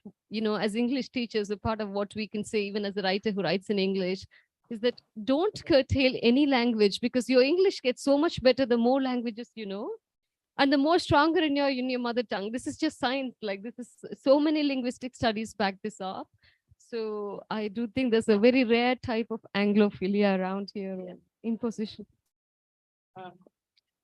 as English teachers, a part of what we can say, even as a writer who writes in English, is that don't curtail any language, because your English gets so much better the more languages you know, and the more stronger in your mother tongue. This is just science. Like, this is so many linguistic studies back this up. So I do think there's a very rare type of Anglophilia around here. Yeah. Imposition.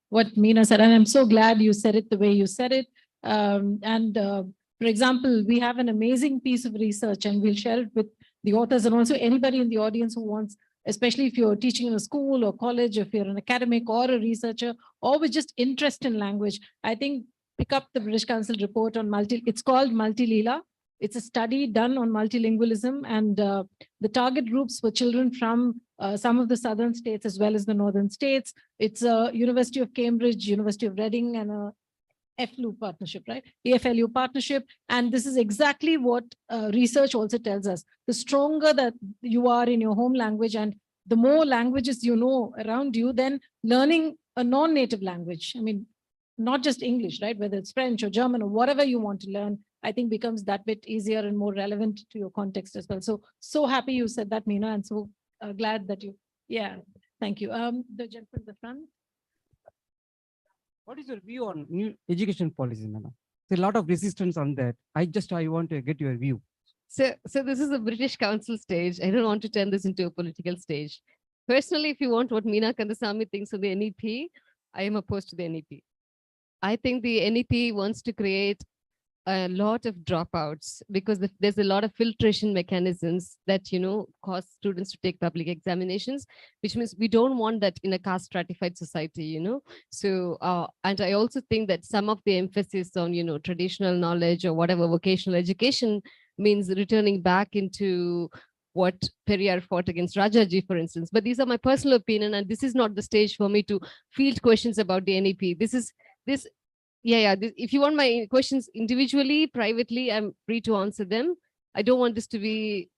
What Meena said, and I'm so glad you said it the way you said it. For example, we have an amazing piece of research, and we'll share it with the authors and also anybody in the audience who wants, especially if you're teaching in a school or college, if you're an academic or a researcher, or with just interest in language. I think pick up the British Council report on it's called Multilila. It's a study done on multilingualism, and the target groups were children from some of the southern states as well as the northern states. It's a University of Cambridge, University of Reading, and a EFLU partnership, right? EFLU partnership. And this is exactly what research also tells us. The stronger that you are in your home language and the more languages you know around you, then learning a non-native language, I mean, not just English, right? Whether it's French or German or whatever you want to learn, I think becomes that bit easier and more relevant to your context as well. So happy you said that, Meena, and so glad that you, yeah, thank you. The gentleman in the front. What is your view on new education policy, Meena? There's a lot of resistance on that. I want to get your view. So this is a British Council stage. I don't want to turn this into a political stage. Personally, if you want what Meena Kandasamy thinks of the NEP, I am opposed to the NEP. I think the NEP wants to create a lot of dropouts because there's a lot of filtration mechanisms that, cause students to take public examinations, which means we don't want that in a caste stratified society, So, and I also think that some of the emphasis on, traditional knowledge or whatever vocational education means returning back into what Periyar fought against Rajaji, for instance. But these are my personal opinion, and this is not the stage for me to field questions about the NEP. If you want my questions individually, privately, I'm free to answer them. I don't want this to be,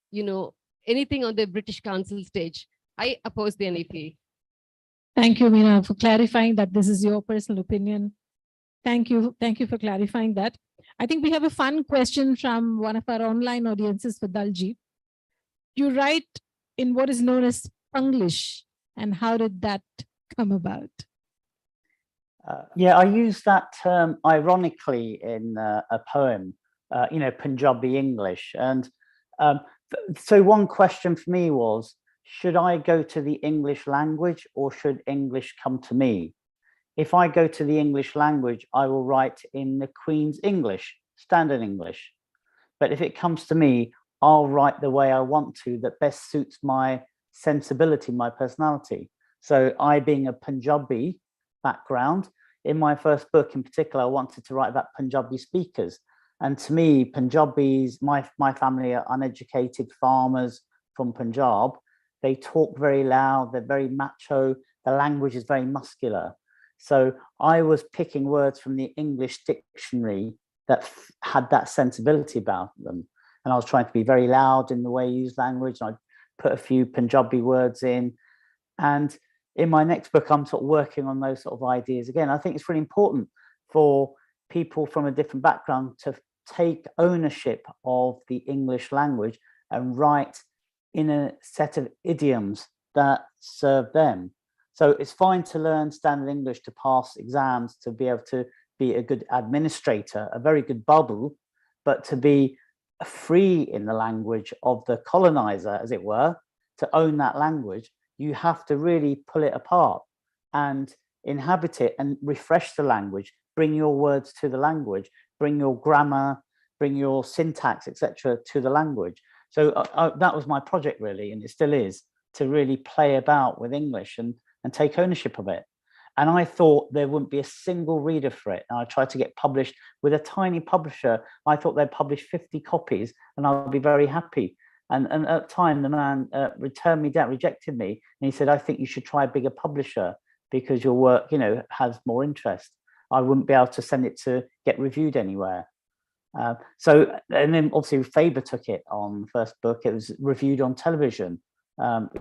anything on the British Council stage. I oppose the NEP. Thank you, Meena, for clarifying that this is your personal opinion. Thank you for clarifying that. I think we have a fun question from one of our online audiences for Daljit. You write in what is known as Panglish, and how did that come about? I use that term ironically in a poem, Punjabi English. And so one question for me was, should I go to the English language or should English come to me? If I go to the English language, I will write in the Queen's English, standard English. But if it comes to me, I'll write the way I want to that best suits my sensibility, my personality. So I, being a Punjabi background, in my first book in particular, I wanted to write about Punjabi speakers. And to me, Punjabis, my family are uneducated farmers from Punjab. They talk very loud, they're very macho, the language is very muscular. So I was picking words from the English dictionary that had that sensibility about them. And I was trying to be very loud in the way I use language. And I put a few Punjabi words in. And in my next book, I'm sort of working on those sort of ideas again. I think it's really important for people from a different background to take ownership of the English language and write in a set of idioms that serve them. So it's fine to learn standard English to pass exams, to be able to be a good administrator, a very good bubble, but to be free in the language of the colonizer, as it were, to own that language, you have to really pull it apart and inhabit it and refresh the language, bring your words to the language, bring your grammar, bring your syntax, etc., to the language. So that was my project really, and it still is, to really play about with English and take ownership of it. And I thought there wouldn't be a single reader for it. And I tried to get published with a tiny publisher. I thought they'd publish 50 copies and I'll be very happy. And at the time, the man rejected me. And he said, I think you should try a bigger publisher because your work, has more interest. I wouldn't be able to send it to get reviewed anywhere. So, and then obviously Faber took it on the first book. It was reviewed on television,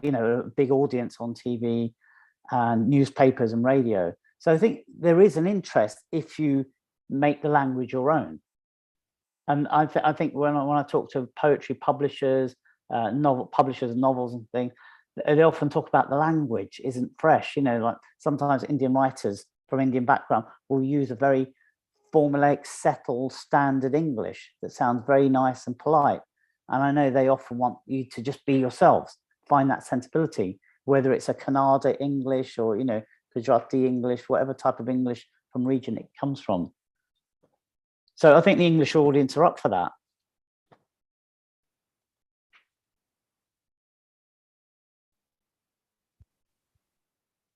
you know, a big audience on TV and newspapers and radio. So I think there is an interest if you make the language your own. And I think when I talk to poetry publishers, novel publishers of novels and things, they often talk about the language isn't fresh. You know, like sometimes Indian writers from Indian background will use a very formulaic, settled, standard English that sounds very nice and polite. And I know they often want you to just be yourselves, find that sensibility, whether it's a Kannada English or, you know, Gujarati English, whatever type of English from region it comes from. So I think the English audience are up for that.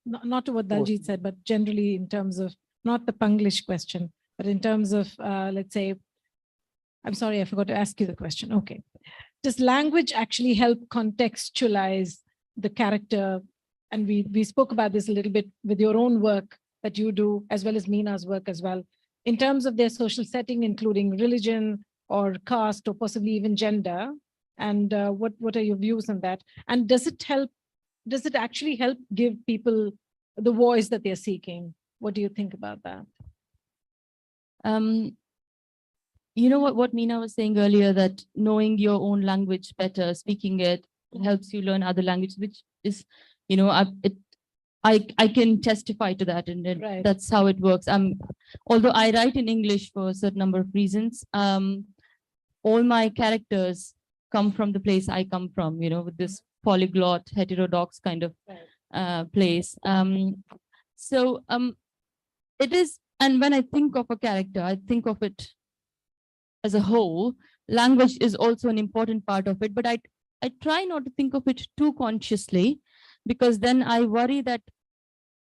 Not to what Daljit said, but generally in terms of, not the Panglish question, but in terms of, let's say, I'm sorry, I forgot to ask you the question. Okay. Does language actually help contextualize the character? And we spoke about this a little bit with your own work that you do, as well as Meena's work as well, in terms of their social setting, including religion or caste or possibly even gender. And what are your views on that? And does it help? Does it actually help give people the voice that they're seeking? What do you think about that? You know what Meena was saying earlier, that knowing your own language better, speaking it, helps you learn other languages, which is, you know, I can testify to that, and Right. That's how it works. Although I write in English for a certain number of reasons, all my characters come from the place I come from, you know, with this polyglot, heterodox kind of place. It is, and when I think of a character, I think of it as a whole. Language is also an important part of it, but I try not to think of it too consciously, because then I worry that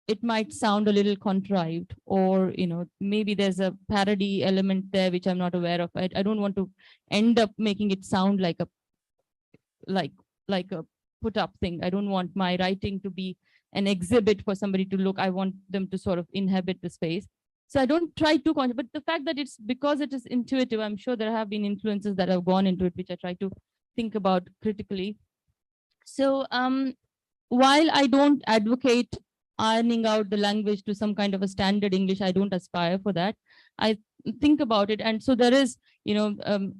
it might sound a little contrived, or, you know, maybe there's a parody element there which I'm not aware of. I don't want to end up making it sound like a put up thing. I don't want my writing to be an exhibit for somebody to look. I want them to sort of inhabit the space. So I don't try too conscious, but the fact that it's because it is intuitive, I'm sure there have been influences that have gone into it, which I try to think about critically. So while I don't advocate ironing out the language to some kind of a standard English, I don't aspire for that. I think about it. And so there is, you know,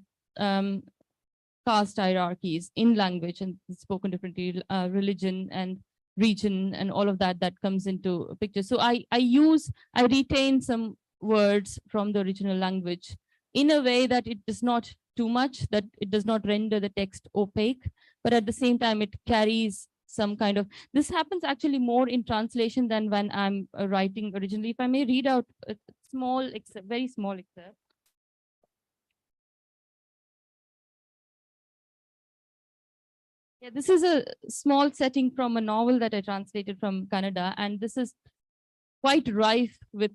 caste hierarchies in language, and spoken differently, religion and region and all of that comes into a picture. So I retain some words from the original language in a way that it is not too much, that it does not render the text opaque, but at the same time it carries some kind of, this happens actually more in translation than when I'm writing originally. If I may read out a small excerpt, very small excerpt. Yeah, this is a small setting from a novel that I translated from Kannada, and this is quite rife with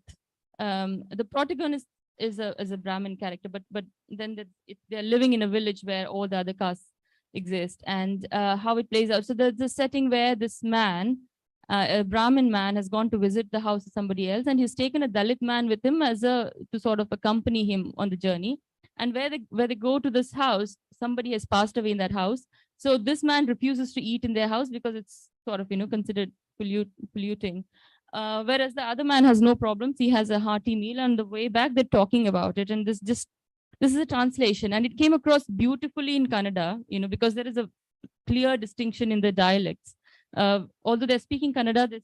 the protagonist is a Brahmin character, but then they're living in a village where all the other castes exist, and how it plays out. So there's the setting where this man, a Brahmin man, has gone to visit the house of somebody else, and he's taken a Dalit man with him to sort of accompany him on the journey. And where they go to this house, somebody has passed away in that house. So this man refuses to eat in their house because it's sort of, you know, considered polluting. Whereas the other man has no problems. He has a hearty meal, and the way back they're talking about it. And this is a translation, and it came across beautifully in Kannada, you know, because there is a clear distinction in the dialects. Although they're speaking Kannada, they're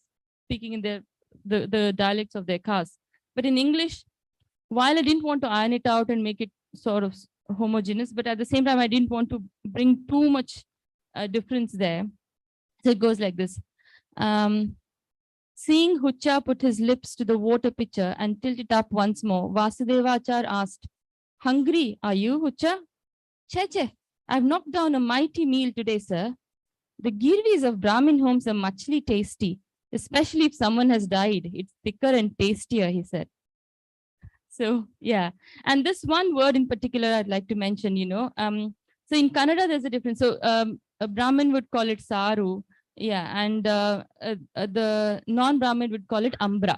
speaking in the dialects of their caste. But in English, while I didn't want to iron it out and make it sort of homogeneous, but at the same time, I didn't want to bring too much difference there. So it goes like this. Seeing Hucha put his lips to the water pitcher and tilt it up once more, Vasudevachar asked, "Hungry, are you, Hucha?" "Che, I've knocked down a mighty meal today, sir. The girvis of Brahmin homes are muchly tasty, especially if someone has died. It's thicker and tastier," he said. So yeah, and this one word in particular I'd like to mention, you know, so in Kannada there's a difference. So a Brahmin would call it Saru, yeah, and the non-Brahmin would call it Ambra.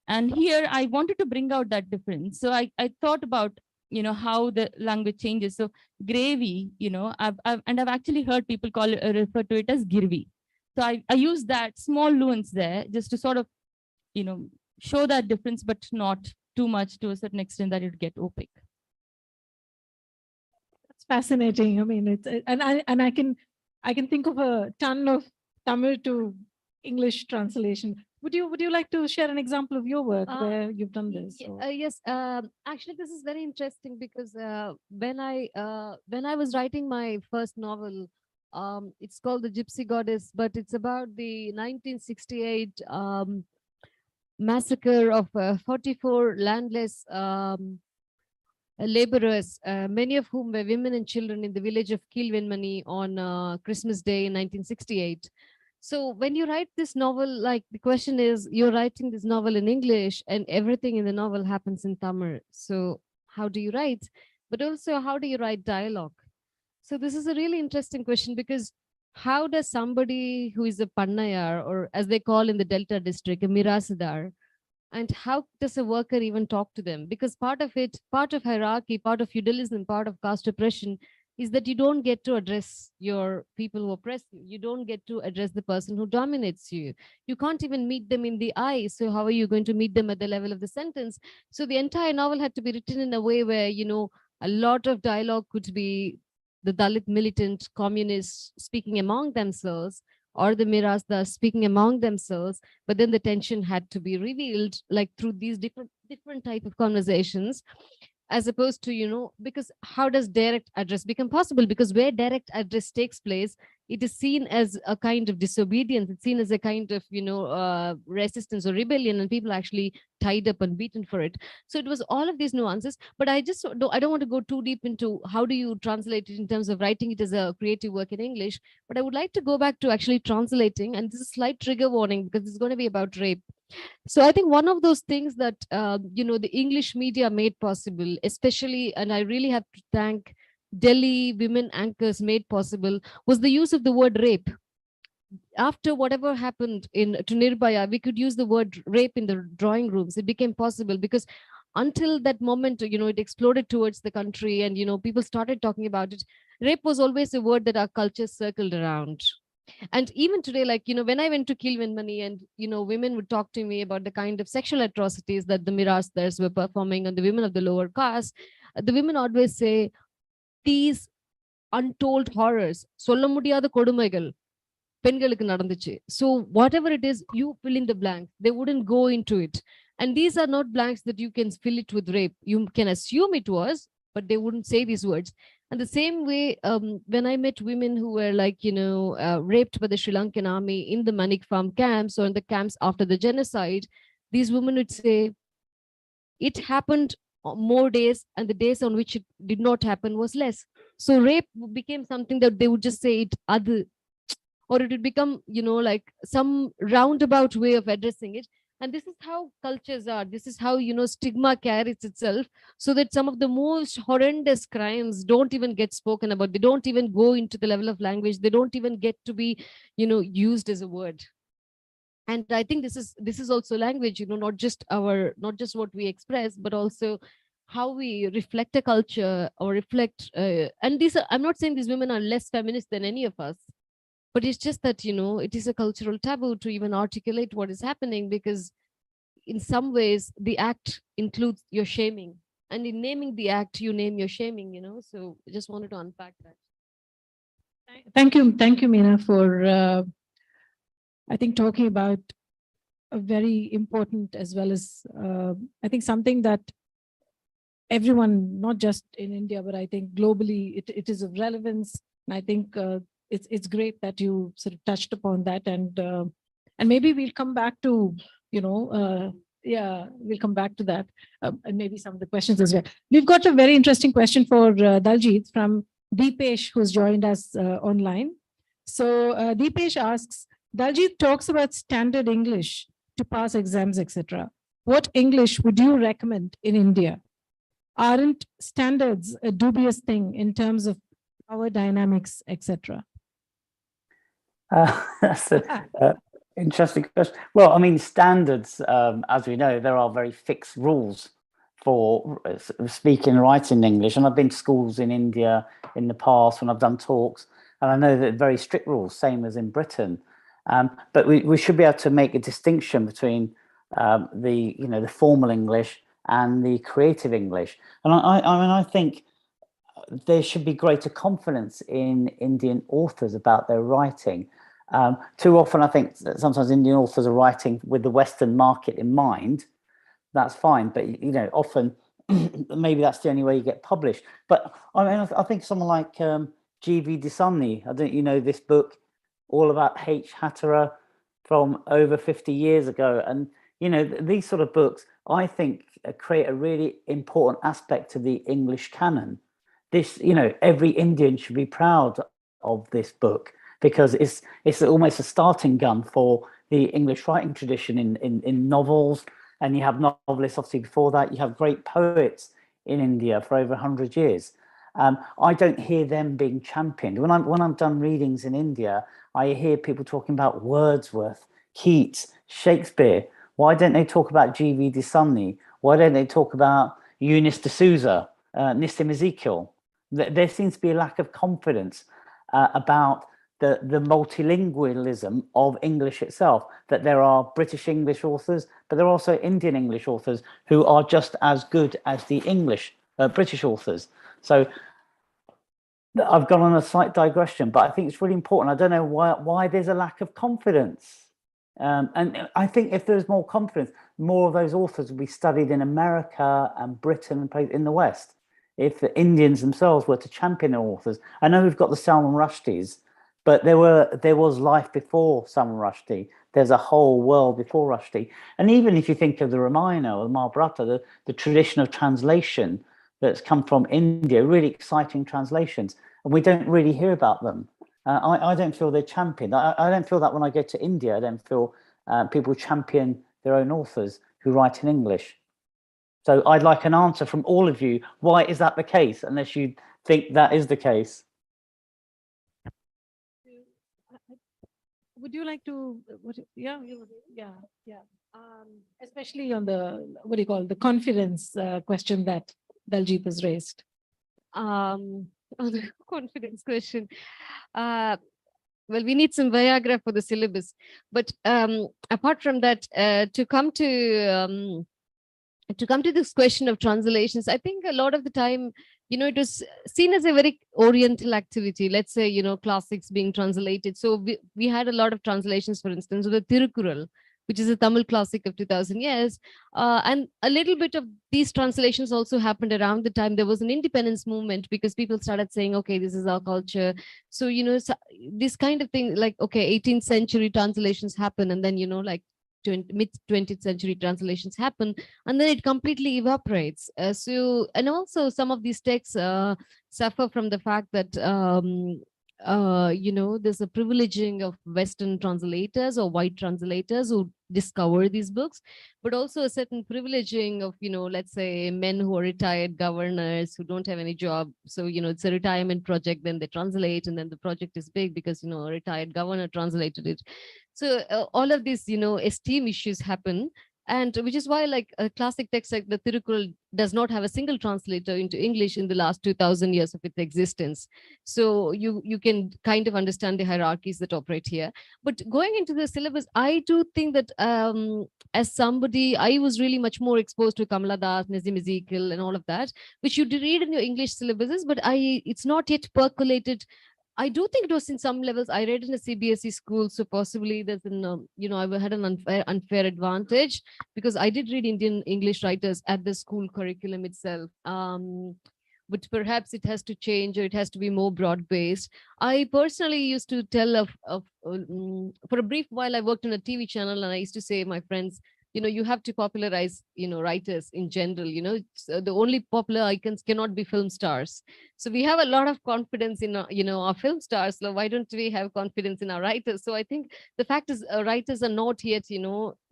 And here I wanted to bring out that difference. So I thought about how the language changes. So gravy, I've actually heard people refer to it as girvi. So I use that small nuance there just to sort of, show that difference, but not too much to a certain extent that it would get opaque. That's fascinating. I mean, I can think of a ton of Tamil to English translation. Would you like to share an example of your work where you've done this? Yes. Actually, this is very interesting because when I was writing my first novel, it's called The Gypsy Goddess, but it's about the 1968 massacre of 44 landless laborers, many of whom were women and children in the village of Kilvenmani on Christmas Day in 1968. So when you write this novel, like the question is, you're writing this novel in English and everything in the novel happens in Tamil. So how do you write? But also, how do you write dialogue? So this is a really interesting question, because how does somebody who is a Pannayar, or as they call in the Delta district, a Mirasadar, and how does a worker even talk to them? Because part of hierarchy, part of feudalism, part of caste oppression is that you don't get to address your people who oppress you. You don't get to address the person who dominates you. You can't even meet them in the eye. So how are you going to meet them at the level of the sentence? So the entire novel had to be written in a way where, a lot of dialogue could be the Dalit militant communists speaking among themselves, or the Mirasdas speaking among themselves, but then the tension had to be revealed like through these different type of conversations, as opposed to, because how does direct address become possible? Because where direct address takes place, it is seen as a kind of disobedience. It's seen as a kind of, resistance or rebellion, and people are actually tied up and beaten for it. So it was all of these nuances, but I don't want to go too deep into how do you translate it in terms of writing it as a creative work in English, but I would like to go back to actually translating, and this is a slight trigger warning because it's going to be about rape. So I think one of those things that, the English media made possible, especially, and I really have to thank Delhi women anchors made possible, was the use of the word rape. After whatever happened to Nirbhaya, we could use the word rape in the drawing rooms. It became possible because until that moment, it exploded towards the country and, people started talking about it. Rape was always a word that our culture circled around. And even today, like, when I went to Kilvenmani and, women would talk to me about the kind of sexual atrocities that the Mirasdars were performing on the women of the lower caste, the women always say, these untold horrors, சொல்ல முடியாத கொடுமைகள் பெண்களுக்கு நடந்துச்சு. So whatever it is, you fill in the blank. They wouldn't go into it. And these are not blanks that you can fill it with rape. You can assume it was, but they wouldn't say these words. And the same way, when I met women who were like, raped by the Sri Lankan army in the Manik farm camps or in the camps after the genocide, these women would say, it happened more days, and the days on which it did not happen was less. So rape became something that they would just say it other, or it would become, like some roundabout way of addressing it. And this is how cultures are. This is how, stigma carries itself, so that some of the most horrendous crimes don't even get spoken about. They don't even go into the level of language. They don't even get to be, used as a word. And I think this is also language, not just what we express, but also how we reflect a culture or reflect. And I'm not saying these women are less feminist than any of us, but it's just that, it is a cultural taboo to even articulate what is happening, because in some ways the act includes your shaming. And in naming the act, you name your shaming, So I just wanted to unpack that. Thank you, Meena, for, I think, talking about a very important, as well as, I think, something that everyone, not just in India, but I think globally, it is of relevance. And I think it's great that you sort of touched upon that, and maybe we'll come back to, we'll come back to that, and maybe some of the questions as well. We've got a very interesting question for Daljit from Deepesh, who's joined us online. So Deepesh asks, Daljit talks about standard English to pass exams, etc. What English would you recommend in India? Aren't standards a dubious thing in terms of power dynamics, etc.? That's an interesting question. Well, I mean, standards, as we know, there are very fixed rules for speaking and writing English, and I've been to schools in India in the past when I've done talks, and I know that very strict rules, same as in Britain. But we should be able to make a distinction between the formal English and the creative English. And I think there should be greater confidence in Indian authors about their writing. Too often, I think that sometimes Indian authors are writing with the Western market in mind. That's fine, but often maybe that's the only way you get published. But I mean, I think someone like G.V. Desani, I don't this book, all about H. Hatteras from over 50 years ago, and these sort of books, I think, create a really important aspect of the English canon. This, every Indian should be proud of this book because it's almost a starting gun for the English writing tradition in novels. And you have novelists, obviously, before that. You have great poets in India for over 100 years. I don't hear them being championed. When I'm done readings in India, I hear people talking about Wordsworth, Keats, Shakespeare. Why don't they talk about G.V. Desani? Why don't they talk about Eunice D'Souza, Nissim Ezekiel? There seems to be a lack of confidence about the multilingualism of English itself, that there are British English authors, but there are also Indian English authors who are just as good as the British authors. So I've gone on a slight digression, but I think it's really important. I don't know why there's a lack of confidence. And I think if there's more confidence, more of those authors will be studied in America and Britain and in the West. If the Indians themselves were to champion their authors. I know we've got the Salman Rushdies, but there was life before Salman Rushdie. There's a whole world before Rushdie. And even if you think of the Ramayana or the Mahabharata, the tradition of translation that's come from India, really exciting translations, and we don't really hear about them. I don't feel they're championed. I don't feel that when I go to India. I don't feel people champion their own authors who write in English. So I'd like an answer from all of you. Why is that the case, unless you think that is the case? Would you like to, yeah. Especially on the, the confidence question that Daljit has raised. On the confidence question. Well, we need some Viagra for the syllabus. But apart from that, to come to this question of translations, I think a lot of the time, it was seen as a very Oriental activity. Let's say, classics being translated. So we had a lot of translations, for instance, of the Tirukural, which is a Tamil classic of 2000 years. And a little bit of these translations also happened around the time there was an independence movement, because people started saying, okay, this is our culture. So, this kind of thing, like, okay, 18th century translations happen. And then, like, mid 20th century translations happen, and then it completely evaporates. And also some of these texts suffer from the fact that there's a privileging of Western translators or white translators who discover these books, but also a certain privileging of, let's say, men who are retired governors who don't have any job. So, it's a retirement project, then they translate, and then the project is big because, a retired governor translated it. So all of these, esteem issues happen. And which is why, like, a classic text like the Tirukural does not have a single translator into English in the last 2000 years of its existence. So you can kind of understand the hierarchies that operate here. But going into the syllabus, I do think that as somebody, I was really much more exposed to Kamala Das, Nissim Ezekiel, and all of that, which you did read in your English syllabuses, but it's not yet percolated. I do think it was in some levels. I read in a CBSE school, so possibly there's I had an unfair advantage because I did read Indian English writers at the school curriculum itself. But perhaps it has to change, or it has to be more broad-based. I personally used to tell for a brief while, I worked on a TV channel, and I used to say, my friends, you have to popularize, writers in general. So the only popular icons cannot be film stars. So we have a lot of confidence in, our film stars. So why don't we have confidence in our writers? So I think the fact is, writers are not yet,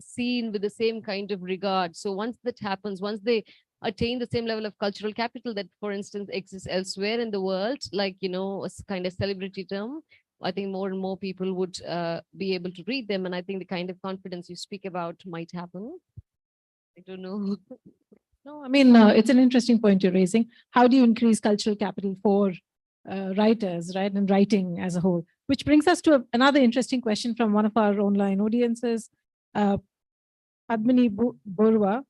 seen with the same kind of regard. So once that happens, once they attain the same level of cultural capital that, for instance, exists elsewhere in the world, like, a kind of celebrity term, I think more and more people would be able to read them. And I think the kind of confidence you speak about might happen. I don't know. No, I mean, it's an interesting point you're raising. How do you increase cultural capital for writers, right, and writing as a whole? Which brings us to another interesting question from one of our online audiences, Padmini Burwa.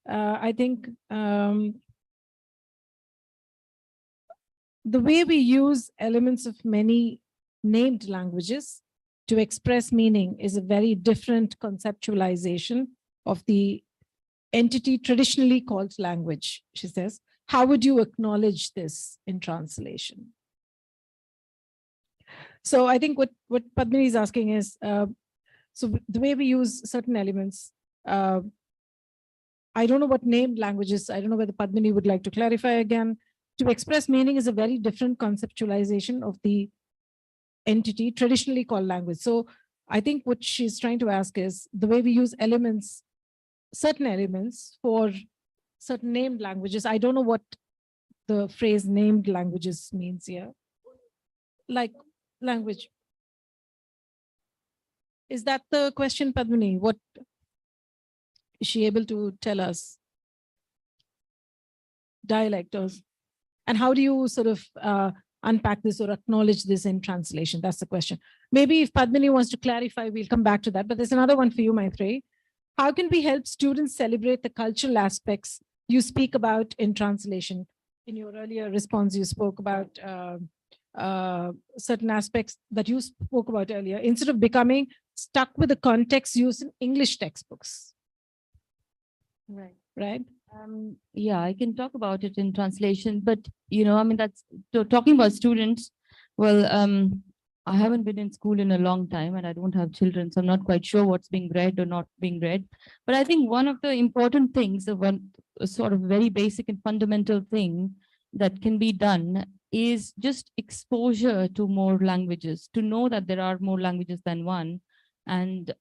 I think the way we use elements of many named languages to express meaning is a very different conceptualization of the entity traditionally called language, she says. How would you acknowledge this in translation? So I think what Padmini is asking is, so the way we use certain elements, I don't know what named languages, I don't know whether Padmini would like to clarify again. To express meaning is a very different conceptualization of the entity traditionally called language. So I think what she's trying to ask is the way we use elements, certain elements for certain named languages. I don't know what the phrase named languages means here. Like language. Is that the question, Padmini? What is she able to tell us? Dialect, and how do you sort of unpack this or acknowledge this in translation? That's the question. Maybe if Padmini wants to clarify, we'll come back to that. But there's another one for you, Maithreyi. How can we help students celebrate the cultural aspects you speak about in translation? In your earlier response, you spoke about certain aspects that you spoke about earlier, instead of becoming stuck with the context used in English textbooks. Right. Right? Yeah, I can talk about it in translation, but I mean, that's talking about students. Well, I haven't been in school in a long time and I don't have children, so I'm not quite sure what's being read or not being read. But I think one of the important things, one sort of very basic and fundamental thing that can be done is just exposure to more languages, to know that there are more languages than one, and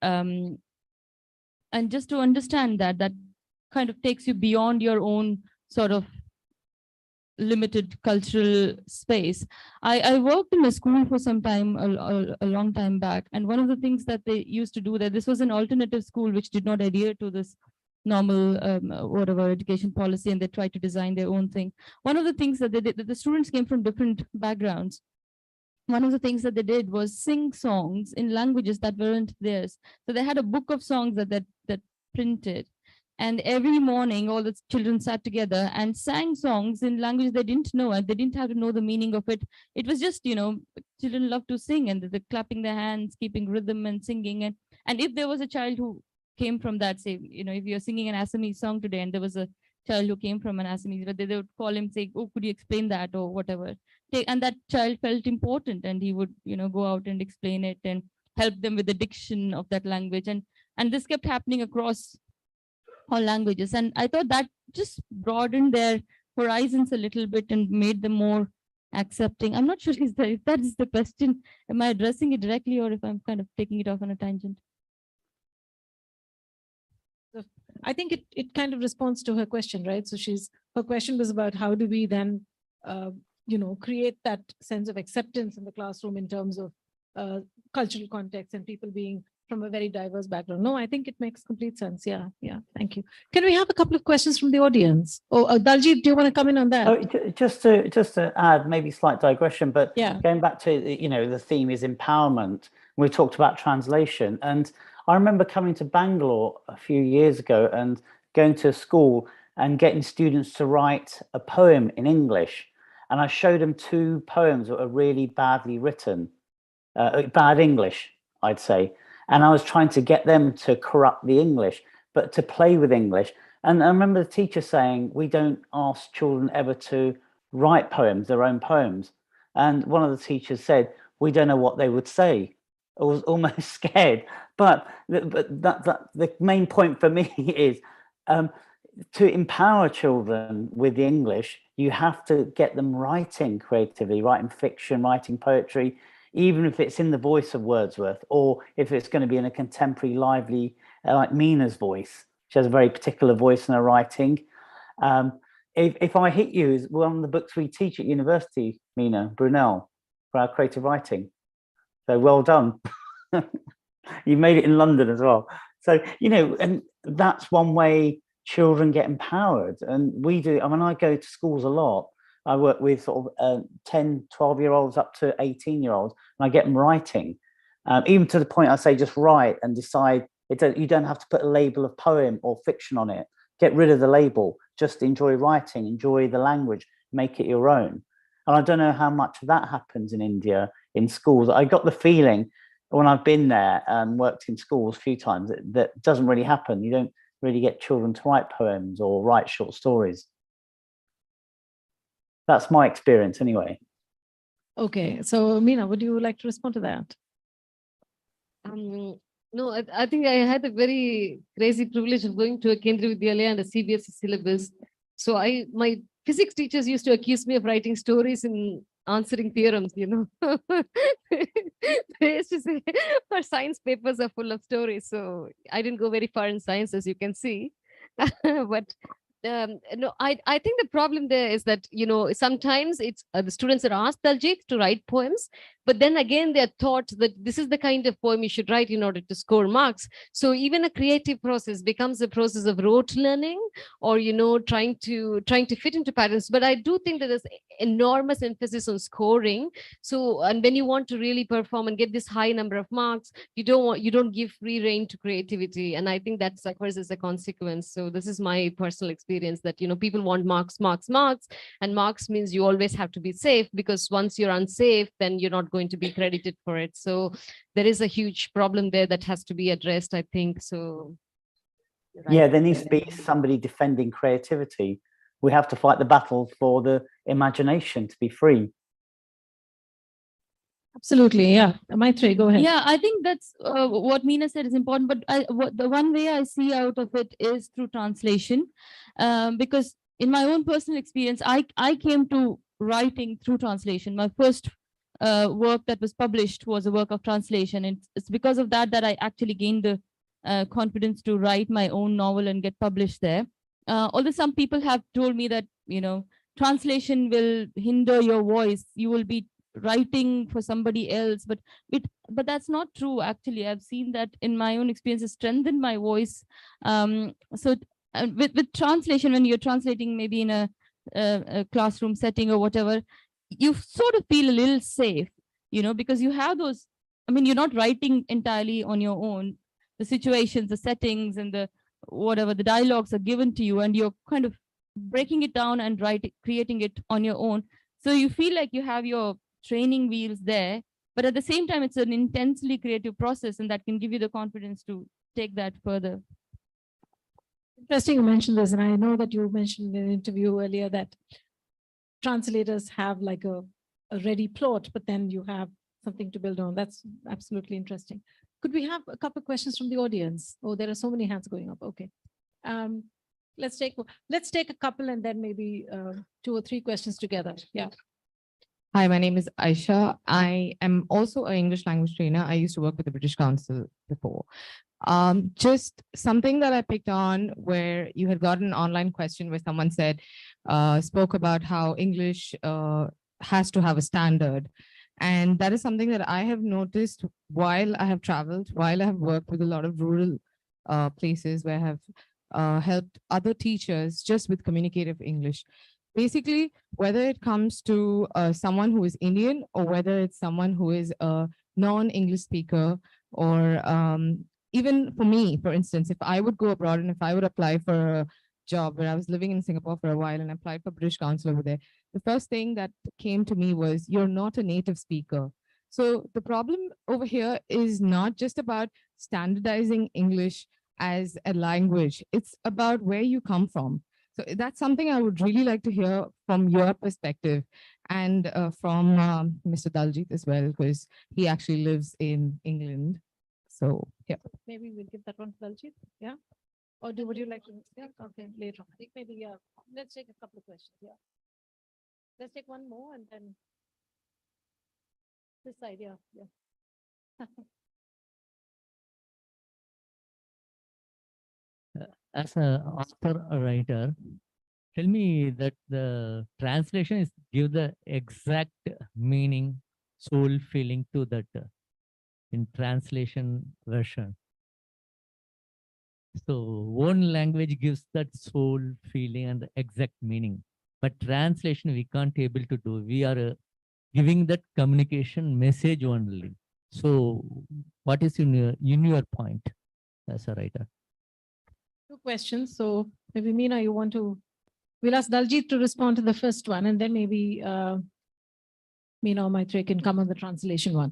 just to understand that kind of takes you beyond your own sort of limited cultural space. I worked in a school for some time, a long time back, and one of the things that they used to do, that this was an alternative school which did not adhere to this normal whatever education policy, and they tried to design their own thing. One of the things that they did, that the students came from different backgrounds, one of the things that they did was sing songs in languages that weren't theirs. So they had a book of songs that printed. And every morning, all the children sat together and sang songs in languages they didn't know, and they didn't have to know the meaning of it. It was just, children love to sing, and they're clapping their hands, keeping rhythm and singing. And if there was a child who came from that, say, if you're singing an Assamese song today, and there was a child who came from an Assamese, but they would call him, say, oh, could you explain that or whatever? And that child felt important, and he would, go out and explain it and help them with the diction of that language. And this kept happening across all languages. And I thought that just broadened their horizons a little bit and made them more accepting. I'm not sure if that is the question. Am I addressing it directly, or if I'm kind of taking it off on a tangent? I think it kind of responds to her question, right? So her question was about how do we then, create that sense of acceptance in the classroom in terms of cultural context and people being from a very diverse background. No, I think it makes complete sense. Yeah, thank you. Can we have a couple of questions from the audience? Oh, Daljit, do you want to come in on that? Oh, just to add, maybe slight digression, but yeah, going back to, the theme is empowerment. We talked about translation, and I remember coming to Bangalore a few years ago and going to a school and getting students to write a poem in English. And I showed them 2 poems that were really badly written, bad English, I'd say. And I was trying to get them to corrupt the English, but to play with English. And I remember the teacher saying, we don't ask children ever to write poems, their own poems. And one of the teachers said, we don't know what they would say. I was almost scared. But the main point for me is to empower children with the English, you have to get them writing creatively, writing fiction, writing poetry, even if it's in the voice of Wordsworth, or if it's going to be in a contemporary, lively, like Meena's voice. She has a very particular voice in her writing. If I Hit You is one of the books we teach at university, Meena, Brunel, for our creative writing. So well done. You made it in London as well. So, and that's one way children get empowered. And we do, I mean, I go to schools a lot. I work with sort of 10, 12-year-olds up to 18-year-olds, and I get them writing. Even to the point I say, just write and decide. You don't have to put a label of poem or fiction on it. Get rid of the label. Just enjoy writing, enjoy the language, make it your own. And I don't know how much of that happens in India in schools. I got the feeling when I've been there and worked in schools a few times that doesn't really happen. You don't really get children to write poems or write short stories. That's my experience anyway. Okay, so Meena, would you like to respond to that? No, I think I had a very crazy privilege of going to a Kendriya Vidyalaya and a CBSE syllabus. So my physics teachers used to accuse me of writing stories and answering theorems, you know. They used to say our science papers are full of stories. So I didn't go very far in science, as you can see. But no, I think the problem there is that, you know, sometimes it's the students are asked, Daljit, to write poems, but then again, they're taught that this is the kind of poem you should write in order to score marks. So even a creative process becomes a process of rote learning, or, you know, trying to fit into patterns. But I do think that there's enormous emphasis on scoring. So, and when you want to really perform and get this high number of marks, you don't give free rein to creativity. And I think that suffers as a consequence. So this is my personal experience, that, you know, people want marks, and marks means you always have to be safe, because once you're unsafe, then you're not going to be credited for it. So there is a huge problem there that has to be addressed, I think. So yeah, there needs to be somebody defending creativity. We have to fight the battle for the imagination to be free. Absolutely, yeah. Maithreyi, go ahead. Yeah, I think that's what Meena said is important, but the one way I see out of it is through translation, because in my own personal experience, I came to writing through translation. My first work that was published was a work of translation, and it's because of that I actually gained the confidence to write my own novel and get published there. Although some people have told me that, you know, translation will hinder your voice, you will be writing for somebody else, but that's not true. Actually, I've seen that in my own experience, it strengthened my voice. So with translation, when you're translating maybe in a classroom setting or whatever, you sort of feel a little safe, you know, because you have those, I mean, you're not writing entirely on your own. The situations, the settings, and the whatever, the dialogues are given to you, and you're kind of breaking it down and creating it on your own. So you feel like you have your training wheels there, but at the same time, it's an intensely creative process, and that can give you the confidence to take that further. Interesting you mentioned this, and I know that you mentioned in an interview earlier that translators have like a ready plot, but then you have something to build on. That's absolutely interesting. Could we have a couple of questions from the audience? Oh, there are so many hands going up. Okay. Let's take a couple, and then maybe 2 or 3 questions together. Yeah. Hi, my name is Aisha. I am also an English language trainer. I used to work with the British Council before. Just something that I picked on where you had got an online question where someone said, spoke about how English has to have a standard. And that is something that I have noticed while I have traveled, while I have worked with a lot of rural places where I have helped other teachers just with communicative English. Basically, whether it comes to someone who is Indian, or whether it's someone who is a non-English speaker, or even for me, for instance, if I would go abroad and if I would apply for a job where I was living in Singapore for a while and applied for British Council over there, the first thing that came to me was, you're not a native speaker. So the problem over here is not just about standardizing English as a language. It's about where you come from. So that's something I would really like to hear from your perspective, and from Mr. Daljit as well, because he actually lives in England. So yeah. Maybe we'll give that one to Daljit. Yeah. Or would you like to? Yeah. Okay. Later on. I think maybe, yeah. Let's take a couple of questions. Yeah. Let's take one more, and then this side. Yeah. Yeah. As an author or writer, tell me that the translation is give the exact meaning, soul feeling to that in translation version. So own language gives that soul, feeling, and the exact meaning. But translation we can't able to do. We are giving that communication message only. So what is in your point as a writer? Two questions. So maybe Meena, you want to, we'll ask Daljit to respond to the first one, and then maybe Meena or Maithreyi can come on the translation one.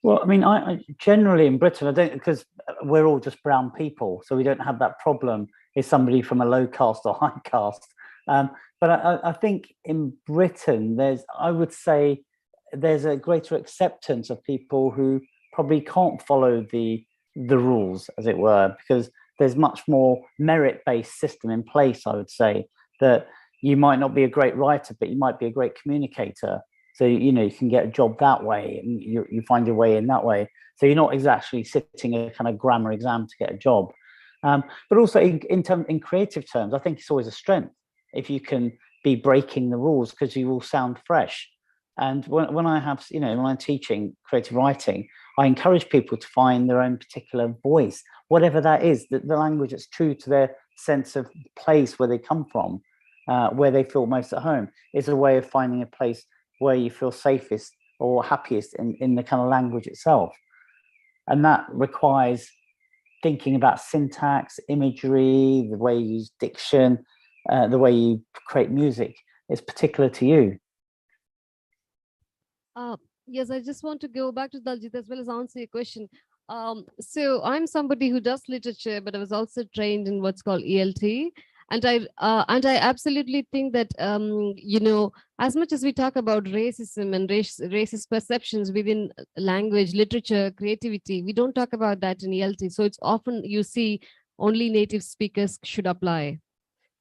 Well, I mean, I generally in Britain, I don't, because we're all just brown people, so we don't have that problem if somebody from a low caste or high caste. But I think in Britain, I would say there's a greater acceptance of people who probably can't follow the rules, as it were, because there's much more merit-based system in place, I would say, that you might not be a great writer, but you might be a great communicator. So, you can get a job that way, and you find your way in that way. So you're not exactly sitting a kind of grammar exam to get a job. But also in creative terms, I think it's always a strength if you can be breaking the rules, because you will sound fresh. And when I'm teaching creative writing, I encourage people to find their own particular voice, whatever that is, the language that's true to their sense of place where they come from, where they feel most at home, is a way of finding a place where you feel safest or happiest in the kind of language itself. And that requires thinking about syntax, imagery, the way you use diction, the way you create music is particular to you. Yes, I just want to go back to Daljit as well as answer your question. So I'm somebody who does literature, but I was also trained in what's called ELT. And I absolutely think that, as much as we talk about racism and racist perceptions within language, literature, creativity, we don't talk about that in ELT. So it's often you see only native speakers should apply.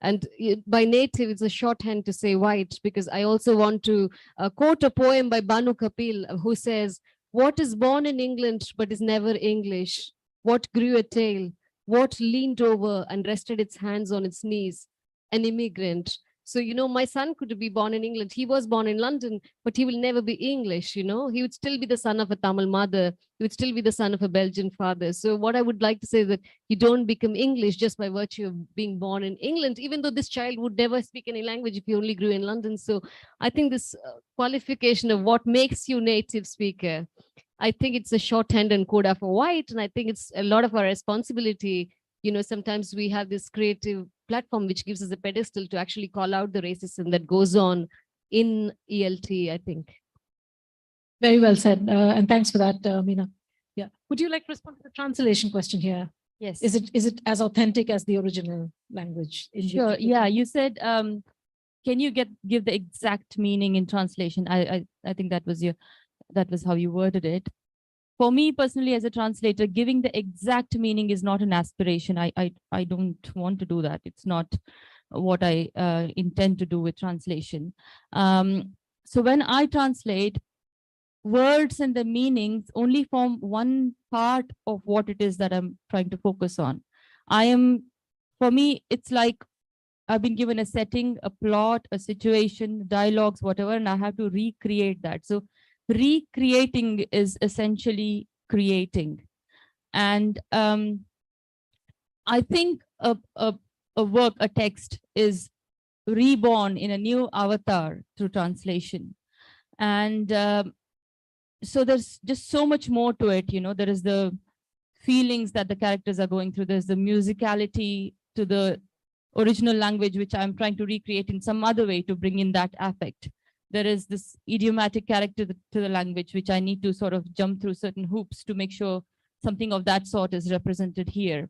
And by native, it's a shorthand to say white, because I also want to quote a poem by Banu Kapil, who says, "What is born in England but is never English? What grew a tail? What leaned over and rested its hands on its knees? An immigrant." So, my son could be born in England. He was born in London, but he will never be English, He would still be the son of a Tamil mother. He would still be the son of a Belgian father. So what I would like to say is that you don't become English just by virtue of being born in England, even though this child would never speak any language if he only grew in London. So I think this qualification of what makes you native speaker, I think it's a shorthand and coda for white. And I think it's a lot of our responsibility. Sometimes we have this creative platform which gives us a pedestal to actually call out the racism that goes on in ELT, I think. Very well said. And thanks for that, Meena. Yeah. Would you like to respond to the translation question here? Yes. Is it as authentic as the original language? Sure. Yeah. You said, can you give the exact meaning in translation? I think that was how you worded it. For me personally, as a translator, giving the exact meaning is not an aspiration. I don't want to do that. It's not what I intend to do with translation. So when I translate, words and the meanings only form one part of what it is that I'm trying to focus on. For me, it's like I've been given a setting, a plot, a situation, dialogues, whatever, and I have to recreate that. So recreating is essentially creating. And I think a work, a text is reborn in a new avatar through translation. And so there's just so much more to it. There is the feelings that the characters are going through. There's the musicality to the original language, which I'm trying to recreate in some other way to bring in that affect. There is this idiomatic character to the language, which I need to sort of jump through certain hoops to make sure something of that sort is represented here.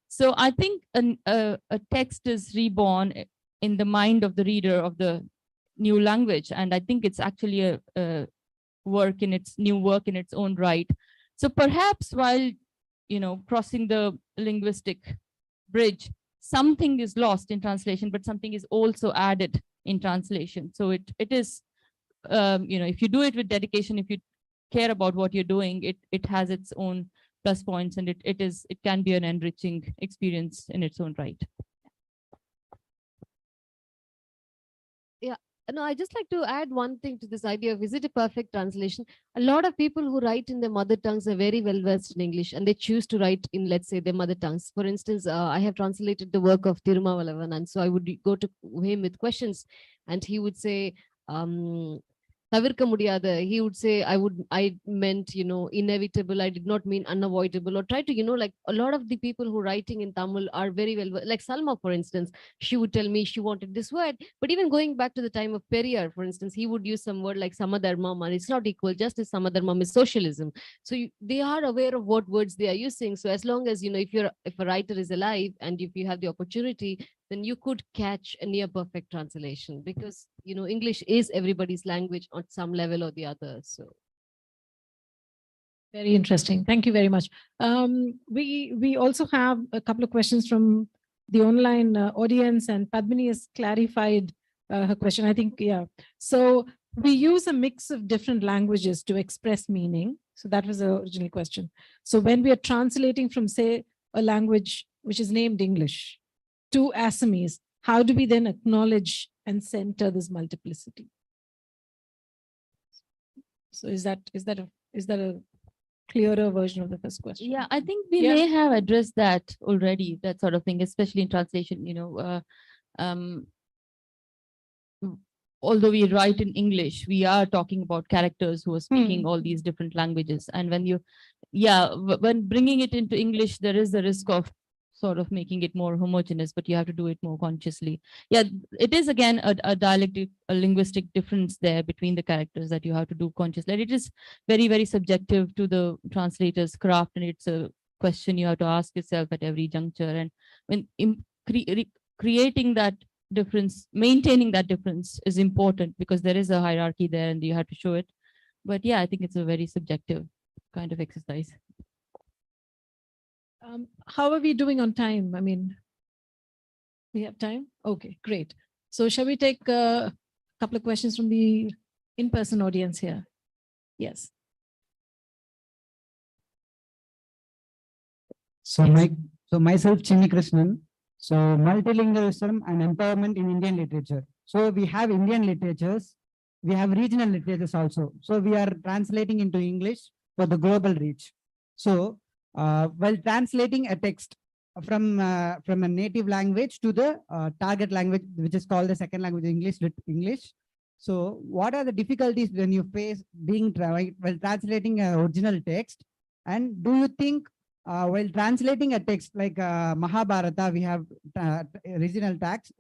So I think a text is reborn in the mind of the reader of the new language. And I think it's actually a new work in its own right. So perhaps while, crossing the linguistic bridge, something is lost in translation, but something is also added in translation. So it is, if you do it with dedication, if you care about what you're doing, it has its own plus points, and it can be an enriching experience in its own right. Yeah, No, I just like to add one thing to this idea of, is it a perfect translation? A lot of people who write in their mother tongues are very well versed in English, and they choose to write in, let's say, their mother tongues. For instance, I have translated the work of Tirumavalavan, and so I would go to him with questions, and he would say, தவிர்க்க முடியாத, he would say, I meant, inevitable, I did not mean unavoidable, or try to, like a lot of the people who are writing in Tamil are very well, like Salma, for instance, she would tell me she wanted this word, but even going back to the time of Periyar, for instance, he would use some word like samadharmam, and it's not equal justice, samadharmam is socialism. So they are aware of what words they are using. So as long as, if a writer is alive and if you have the opportunity, then you could catch a near perfect translation, because English is everybody's language on some level or the other. So very interesting. Thank you very much. We also have a couple of questions from the online audience, and Padmini has clarified her question, I think. Yeah. So we use a mix of different languages to express meaning. So that was the original question. So when we are translating from, say, a language which is named English to Assamese, how do we then acknowledge and center this multiplicity? So is that a clearer version of the first question? Yeah, I think we may have addressed that already, that sort of thing, especially in translation. Although we write in English, we are talking about characters who are speaking all these different languages. And when bringing it into English, there is the risk of sort of making it more homogeneous, but you have to do it more consciously. Yeah, it is again a dialectic, a linguistic difference there between the characters that you have to do consciously. And it is very, very subjective to the translator's craft, and it's a question you have to ask yourself at every juncture. And when creating that difference, maintaining that difference is important, because there is a hierarchy there and you have to show it. But yeah, I think it's a very subjective kind of exercise. How are we doing on time? I mean, we have time? Okay, great. So shall we take a couple of questions from the in-person audience here? Yes. So myself, Chini Krishnan. So multilingualism and empowerment in Indian literature. So we have Indian literatures, we have regional literatures also. So we are translating into English for the global reach. So while translating a text from a native language to the target language, which is called the second language, English. So what are the difficulties when you face while translating an original text? And do you think while translating a text like Mahabharata, we have regional text,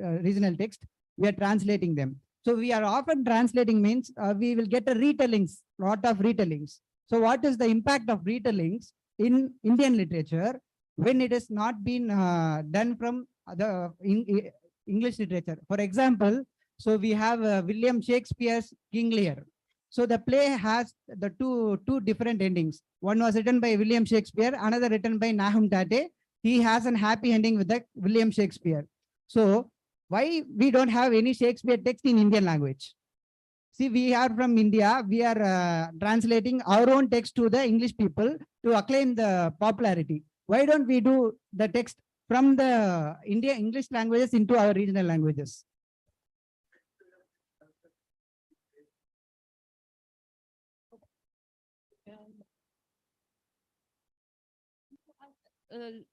we are translating them. So we are often translating means we will get lot of retellings. So what is the impact of retellings in Indian literature when it has not been done from the English literature? For example, so we have William Shakespeare's King Lear. So the play has the two different endings. One was written by William Shakespeare, another written by Nahum Tate. He has a happy ending with the William Shakespeare. So why we don't have any Shakespeare text in Indian language? See, we are from India. We are translating our own text to the English people to acclaim the popularity. Why don't we do the text from the English languages into our regional languages?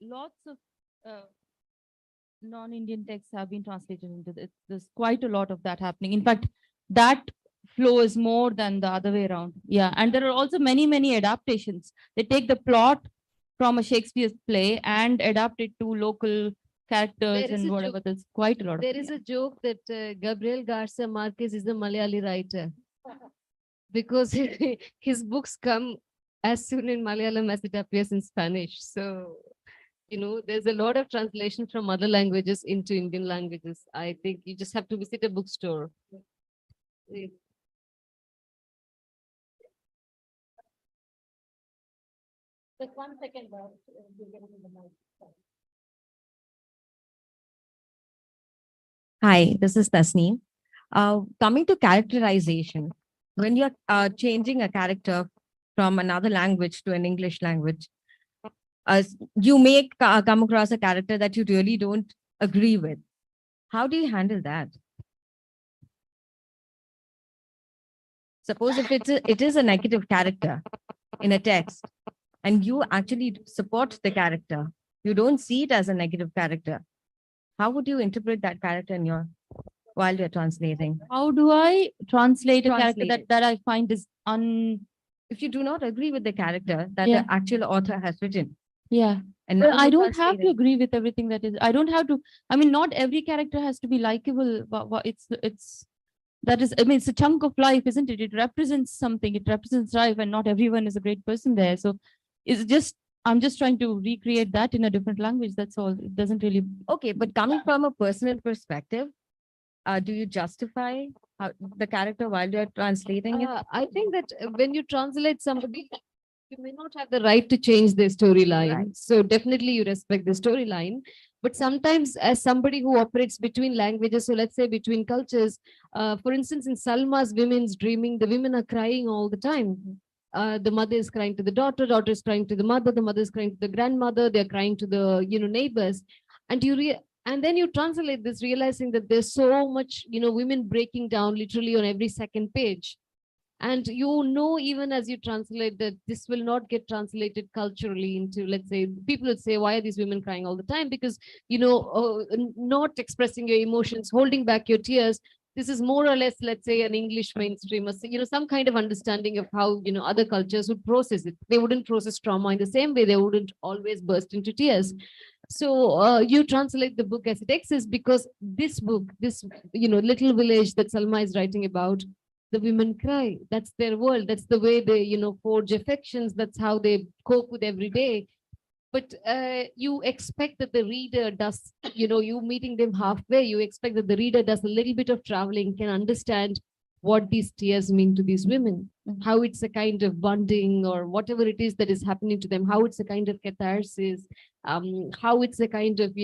Lots of non-Indian texts have been translated into this. There's quite a lot of that happening. In fact, that flow is more than the other way around. Yeah, and there are also many, many adaptations. They take the plot from a Shakespeare play and adapt it to local characters and whatever. There's quite a lot. There is a joke that Gabriel Garcia Marquez is the Malayali writer, because his books come as soon in Malayalam as it appears in Spanish. So, there's a lot of translation from other languages into Indian languages. I think you just have to visit a bookstore. Just 1 second. Hi, this is Tasneem. Coming to characterization, when you're changing a character from another language to an English language, you may come across a character that you really don't agree with. How do you handle that? Suppose if it is a negative character in a text and you actually support the character, you don't see it as a negative character. How would you interpret that character in while you're translating? How do I translate a character Translate it. that I find is If you do not agree with the character that Yeah. the actual author has written, yeah. and Well, now I you don't have translate to it. agree with everything that is. I don't have to. I mean, not every character has to be likable. But it's that is. I mean, it's a chunk of life, isn't it? It represents something. It represents life, and not everyone is a great person there. So, it's just. I'm just trying to recreate that in a different language. That's all. It doesn't really. Okay, but coming from a personal perspective, do you justify the character while you're translating it? I think that when you translate somebody, you may not have the right to change their storyline. Right. So definitely you respect the storyline. But sometimes as somebody who operates between languages, so let's say between cultures, for instance, in Salma's Women's Dreaming, the women are crying all the time. The mother is crying to the daughter is crying to the mother is crying to the grandmother, they're crying to the neighbors. And and then you translate this, realizing that there's so much, women breaking down literally on every second page. And even as you translate that this will not get translated culturally into, let's say, people would say, why are these women crying all the time? Because, not expressing your emotions, holding back your tears. This is more or less, let's say, an English mainstream, some kind of understanding of how, other cultures would process it. They wouldn't process trauma in the same way. They wouldn't always burst into tears. So you translate the book as it exists because this book, this, little village that Salma is writing about, the women cry. That's their world. That's the way they, forge affections. That's how they cope with every day. But you expect that the reader does, you meeting them halfway, you expect that the reader does a little bit of traveling, can understand what these tears mean to these women, how it's a kind of bonding or whatever it is that is happening to them, how it's a kind of catharsis, how it's a kind of,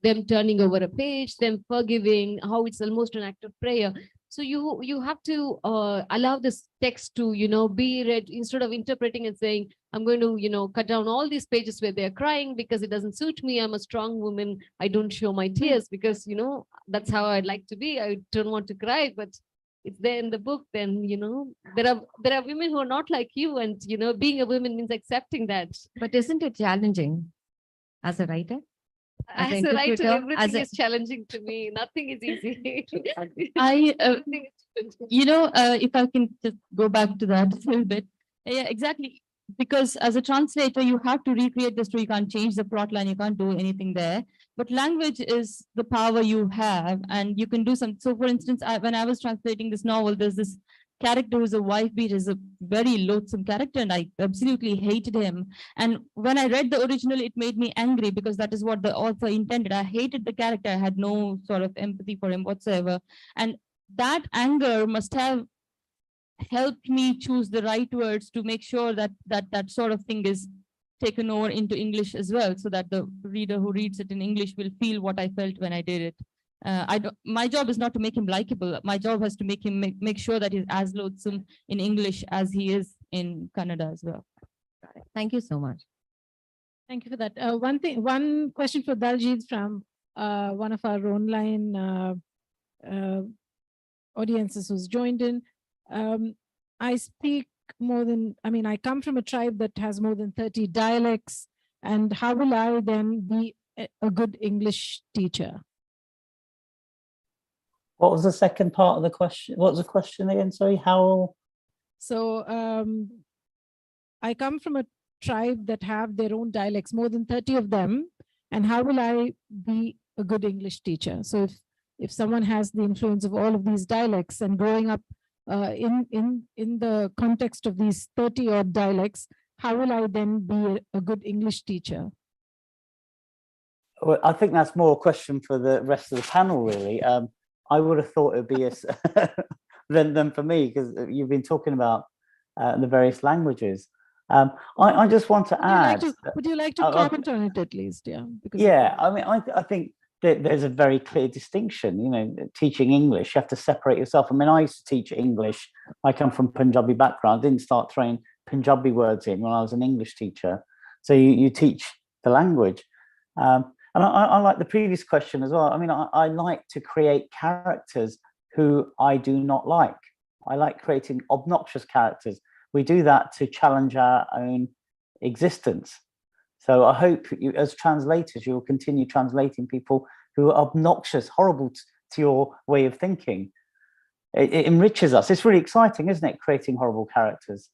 them turning over a page, them forgiving, how it's almost an act of prayer. So you have to allow this text to, be read instead of interpreting and saying, I'm going to, cut down all these pages where they're crying because it doesn't suit me. I'm a strong woman. I don't show my tears because, that's how I'd like to be. I don't want to cry, but it's there in the book. Then, there are women who are not like you. And, being a woman means accepting that. But isn't it challenging as a writer? As a writer, everything is challenging to me. Nothing is easy. If I can just go back to that a little bit. Yeah, exactly. Because as a translator, you have to recreate the story. You can't change the plot line. You can't do anything there. But language is the power you have, and you can do some. So, for instance, when I was translating this novel, there's this character who's a wife beater, is a very loathsome character, and I absolutely hated him. And when I read the original, it made me angry because that is what the author intended. I hated the character. I had no sort of empathy for him whatsoever. And that anger must have helped me choose the right words to make sure that that sort of thing is taken over into English as well, so that the reader who reads it in English will feel what I felt when I did it. My job is not to make him likable. My job has to make him make sure that he's as loathsome in English as he is in Kannada as well. Thank you so much. Thank you for that. One question for Daljit from one of our online audiences who's joined in. I speak I come from a tribe that has more than 30 dialects. And how will I then be a good English teacher? What was the second part of the question? What was the question again? Sorry, how? So I come from a tribe that have their own dialects, more than 30 of them. And how will I be a good English teacher? So if someone has the influence of all of these dialects and growing up in the context of these 30 odd dialects, how will I then be a good English teacher? Well, I think that's more a question for the rest of the panel, really. I would have thought it would be than for me, because you've been talking about the various languages. I just want to add. Would you like to comment on it at least? Yeah. Yeah, I think that there's a very clear distinction. Teaching English, you have to separate yourself. I used to teach English. I come from Punjabi background. I didn't start throwing Punjabi words in when I was an English teacher. So you teach the language. And I like the previous question as well. I like to create characters who I do not like. I like creating obnoxious characters. We do that to challenge our own existence. So I hope you, as translators, you will continue translating people who are obnoxious, horrible to your way of thinking. It enriches us. It's really exciting, isn't it, creating horrible characters?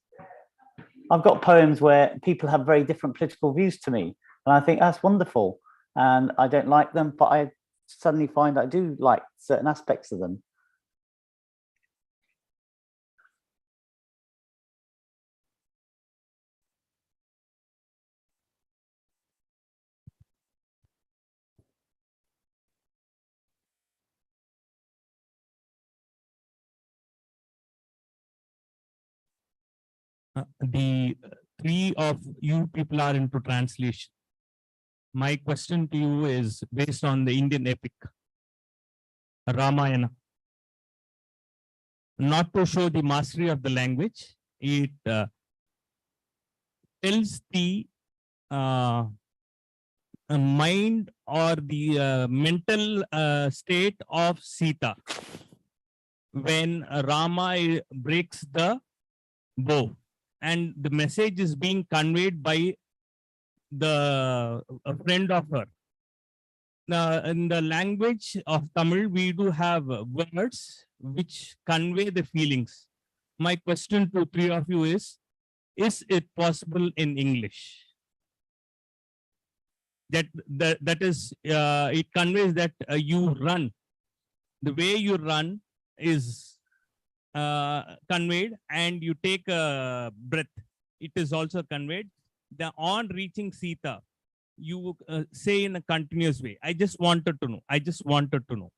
I've got poems where people have very different political views to me, and I think that's wonderful. And I don't like them, but I suddenly find I do like certain aspects of them. The three of you people are into translation. My question to you is based on the Indian epic, Ramayana. Not to show the mastery of the language, it tells the mind or the mental state of Sita when Rama breaks the bow, and the message is being conveyed by a friend of her. Now, in the language of Tamil, we do have words which convey the feelings. My question to three of you is it possible in English? That is, it conveys that you run. The way you run is conveyed, and you take a breath. It is also conveyed. On reaching Sita, you say in a continuous way. I just wanted to know.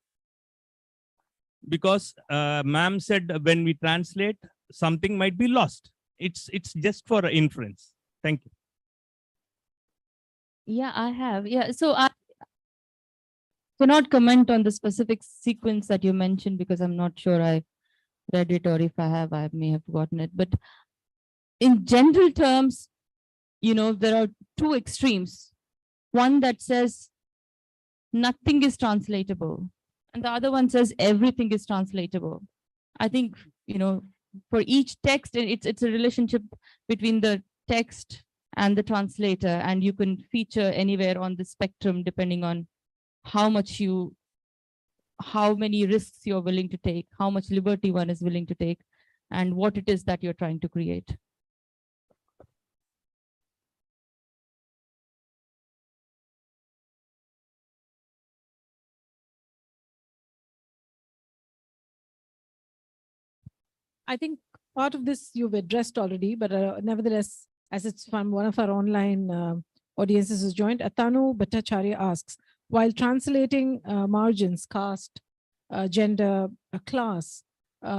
Because ma'am said when we translate, something might be lost. It's just for inference. Thank you. Yeah, I have. Yeah, so I cannot comment on the specific sequence that you mentioned because I'm not sure I read it, or if I have, I may have forgotten it. But in general terms, there are two extremes. One that says nothing is translatable, and the other one says everything is translatable. I think, for each text, it's a relationship between the text and the translator, and you can feature anywhere on the spectrum depending on how many risks you're willing to take, how much liberty one is willing to take, and what it is that you're trying to create. I think part of this you've addressed already, but nevertheless, as it's from one of our online audiences who's joined, Atanu Bhattacharya asks, while translating margins, caste, gender, class,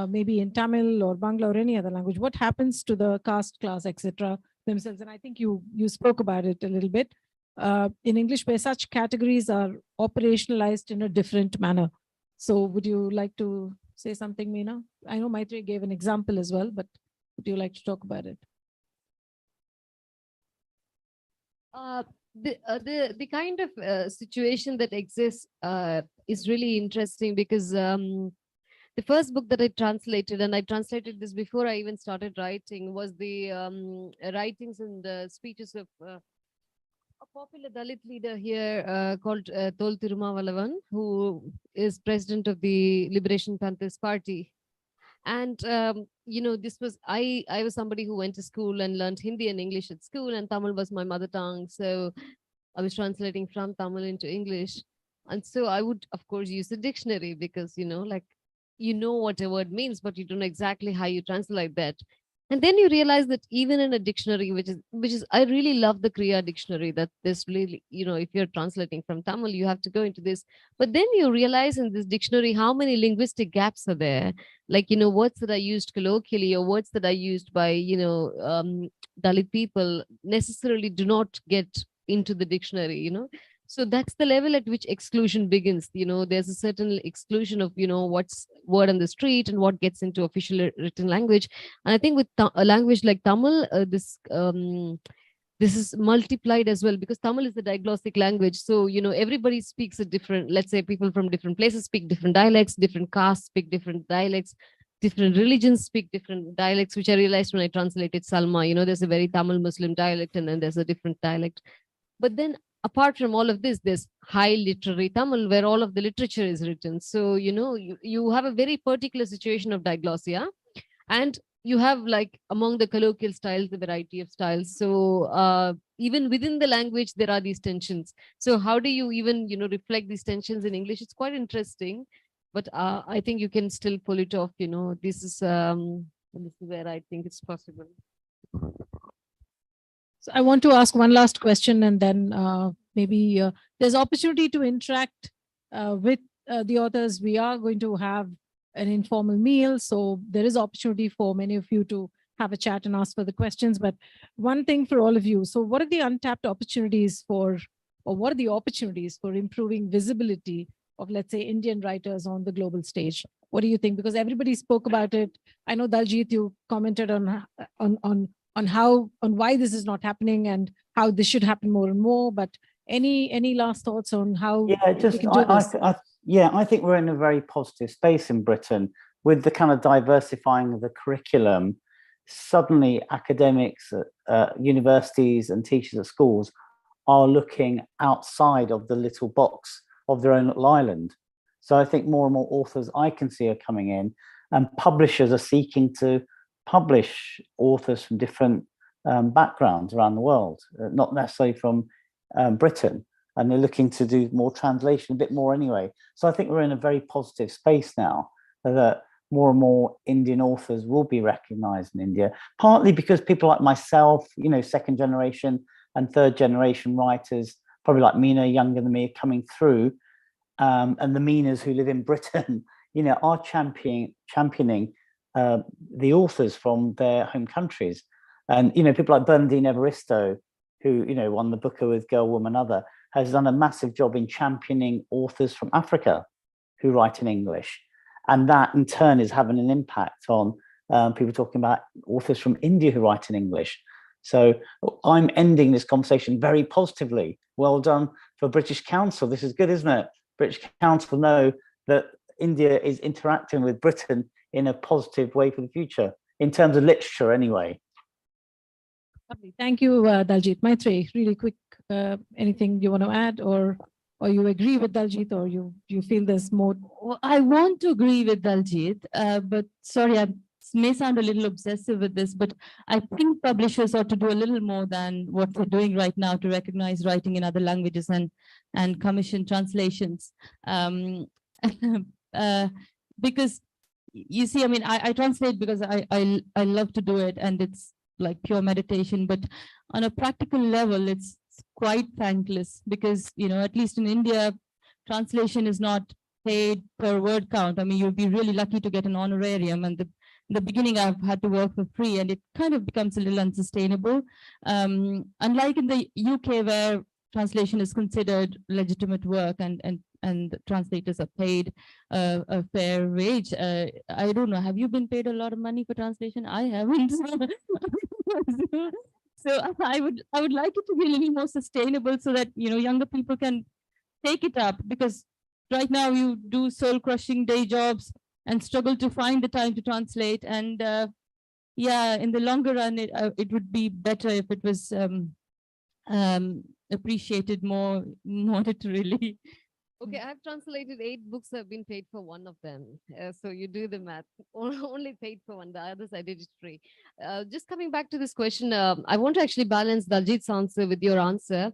maybe in Tamil or Bangla or any other language, what happens to the caste, class, etc. themselves? And I think you spoke about it a little bit. In English, where such categories are operationalized in a different manner. So would you like to say something, Meena? I know Maithreyi gave an example as well, but would you like to talk about it? The kind of situation that exists is really interesting because the first book that I translated, and I translated this before I even started writing, was the writings and the speeches of a popular Dalit leader here called Tol Tirumavalavan, who is president of the Liberation Panthers Party. And, this was, I was somebody who went to school and learned Hindi and English at school, and Tamil was my mother tongue. So I was translating from Tamil into English. And so I would, of course, use a dictionary because, what a word means, but you don't know exactly how you translate that. And then you realize that even in a dictionary, which is, I really love the Kriya dictionary, that this really, if you're translating from Tamil, you have to go into this. But then you realize in this dictionary, how many linguistic gaps are there? Like, words that are used colloquially or words that are used by, Dalit people necessarily do not get into the dictionary, So that's the level at which exclusion begins. There's a certain exclusion of, what's word on the street and what gets into official written language. And I think with a language like Tamil, this is multiplied as well, because Tamil is the diglossic language. So, everybody speaks a different, let's say people from different places speak different dialects, different castes speak different dialects. different religions speak different dialects, which I realized when I translated Salma. You know, there's a very Tamil Muslim dialect, and then there's a different dialect. But then apart from all of this, there's high literary Tamil where all of the literature is written. So, you know, you have a very particular situation of diglossia, and you have, like, among the colloquial styles, the variety of styles. So even within the language, there are these tensions. So how do you even, you know, reflect these tensions in English? It's quite interesting, but I think you can still pull it off. You know, this is where I think it's possible. So I want to ask one last question, and then maybe there's opportunity to interact with the authors. We are going to have an informal meal, so there is opportunity for many of you to have a chat and ask for the questions. But one thing for all of you, so what are the untapped opportunities for, or what are the opportunities for improving visibility of, let's say, Indian writers on the global stage? What do you think? Because everybody spoke about it. I know, Daljit, you commented on why this is not happening and how this should happen more and more. But any last thoughts on how we can do this? I think we're in a very positive space in Britain with the kind of diversifying of the curriculum. Suddenly, academics at universities and teachers at schools are looking outside of the little box of their own little island. So I think more and more authors I can see are coming in, and publishers are seeking to publish authors from different backgrounds around the world, not necessarily from Britain. And they're looking to do more translation, a bit more anyway. So I think we're in a very positive space now, that more and more Indian authors will be recognized in India, partly because people like myself, you know, second generation and third generation writers, probably like Meena, younger than me, are coming through. And the Meenas who live in Britain, you know, are championing the authors from their home countries. And, you know, people like Bernardine Evaristo, who, you know, won the Booker with Girl, Woman, Other, has done a massive job in championing authors from Africa who write in English. And that in turn is having an impact on people talking about authors from India who write in English. So I'm ending this conversation very positively. Well done for British Council. This is good, isn't it? British Council know that India is interacting with Britain in a positive way for the future, in terms of literature anyway. Lovely. Thank you, Daljit. Maithreyi, really quick, anything you want to add, or you agree with Daljit, or you feel there's more? Well, I want to agree with Daljit, but sorry, I may sound a little obsessive with this, but I think publishers ought to do a little more than what they're doing right now to recognize writing in other languages and commission translations. Because you see, I mean, I translate because I love to do it, and it's like pure meditation, but on a practical level, it's quite thankless because, you know, at least in India, translation is not paid per word count. I mean, you'll be really lucky to get an honorarium, and in the beginning I've had to work for free, and it kind of becomes a little unsustainable. Unlike in the UK, where translation is considered legitimate work and translators are paid a fair wage. I don't know, have you been paid a lot of money for translation? I haven't. So I would like it to be a little more sustainable so that, you know, younger people can take it up, because right now you do soul crushing day jobs and struggle to find the time to translate. And yeah, in the longer run, it would be better if it was appreciated more monetarily. Okay, I've translated 8 books. I've been paid for 1 of them. So you do the math. Only paid for 1. The others I did it free. Just coming back to this question, I want to actually balance Daljit's answer with your answer,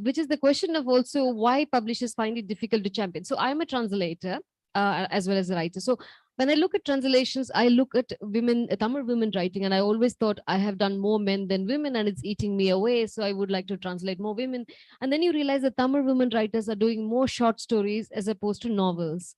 which is the question of also why publishers find it difficult to champion. So I'm a translator as well as a writer. So when I look at translations, I look at women, Tamil women writing, and I always thought I have done more men than women, and it's eating me away. So I would like to translate more women. And then you realize that Tamil women writers are doing more short stories as opposed to novels.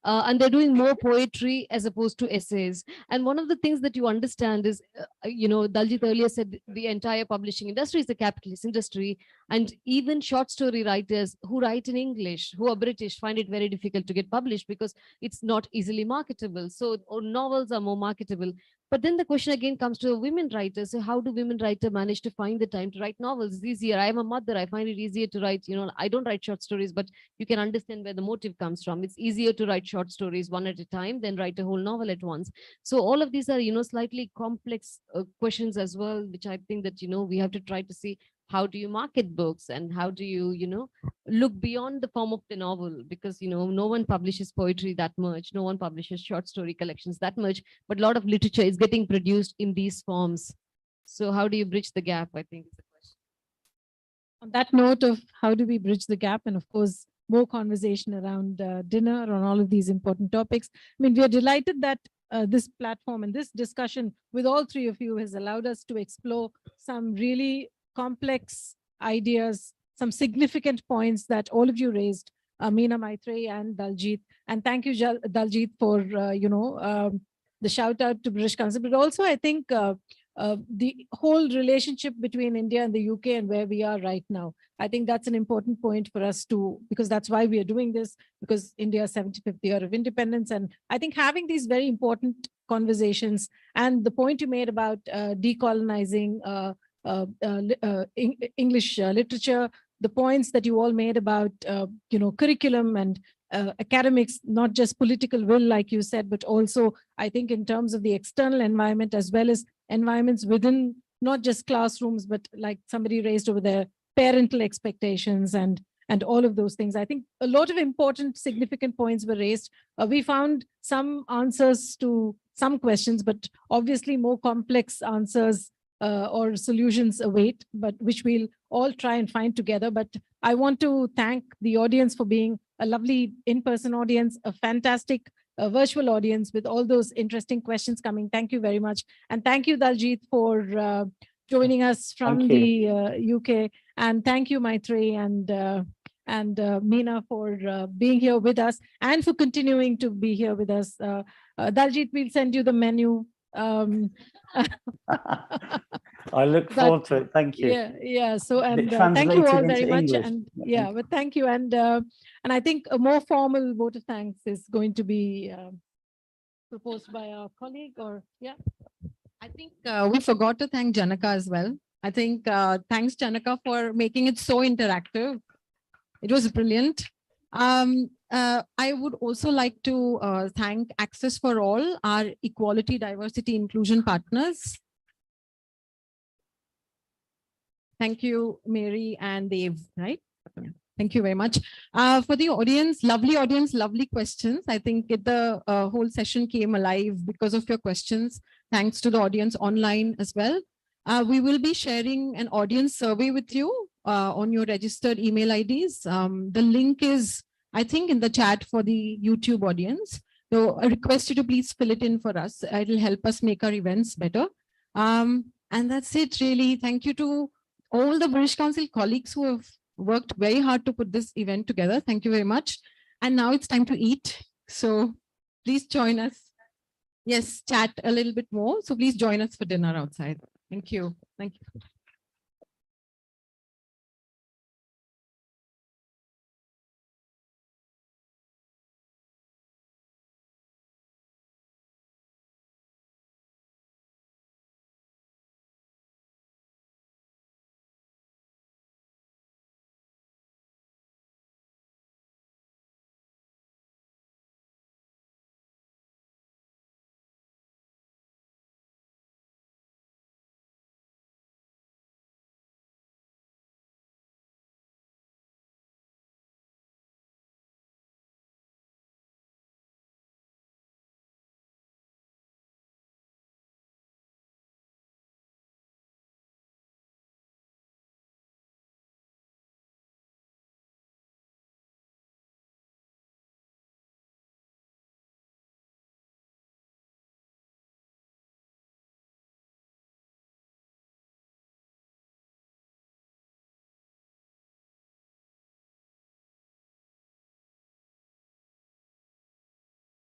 And they're doing more poetry as opposed to essays. And one of the things that you understand is, you know, Daljit earlier said the entire publishing industry is a capitalist industry. And even short story writers who write in English, who are British, find it very difficult to get published because it's not easily marketable. So, or novels are more marketable. But then the question again comes to women writers. So how do women writers manage to find the time to write novels? It's easier. I am a mother. I find it easier to write, I don't write short stories, but you can understand where the motive comes from. It's easier to write short stories one at a time than write a whole novel at once. So all of these are, slightly complex questions as well, which I think that, we have to try to see how do you market books and how do you, look beyond the form of the novel, because, no one publishes poetry that much. No one publishes short story collections that much, but a lot of literature is getting produced in these forms. So how do you bridge the gap, I think is the question. On that note of how do we bridge the gap, and of course, more conversation around dinner on all of these important topics. I mean, we are delighted that this platform and this discussion with all three of you has allowed us to explore some really complex ideas, some significant points that all of you raised, Meena, Maithreyi, and Daljit. And thank you, Daljit, for the shout out to British Council, but also I think the whole relationship between India and the UK and where we are right now. I think that's an important point for us to, because that's why we are doing this, because India's 75th year of independence. And I think having these very important conversations, and the point you made about decolonizing English literature, the points that you all made about curriculum and academics, not just political will, like you said, but also I think in terms of the external environment as well as environments within not just classrooms, but like somebody raised over there, parental expectations and all of those things. I think a lot of important, significant points were raised. We found some answers to some questions, but obviously more complex answers or solutions await, but which we'll all try and find together. But I want to thank the audience for being a lovely in-person audience, a fantastic virtual audience with all those interesting questions coming. Thank you very much. And thank you, Daljit, for joining us from the UK. And thank you, Maithreyi and Meena, for being here with us and for continuing to be here with us. Daljit, we'll send you the menu. I look forward to it. Thank you. Yeah. So, and thank you all very much. English. And yeah, but thank you. And I think a more formal vote of thanks is going to be proposed by our colleague. Or yeah, I think we forgot to thank Janaka as well. I think thanks Janaka for making it so interactive. It was brilliant. I would also like to thank Access for All, our equality, diversity, inclusion partners. Thank you, Mary and Dave, right? Thank you very much. For the audience, lovely questions. I think the whole session came alive because of your questions. Thanks to the audience online as well. We will be sharing an audience survey with you on your registered email IDs. The link is, I think, in the chat for the YouTube audience. So I request you to please fill it in for us. It will help us make our events better. And that's it, really. Thank you to all the British Council colleagues who have worked very hard to put this event together. Thank you very much. And now it's time to eat. So please join us. Yes, chat a little bit more. So please join us for dinner outside. Thank you. Thank you.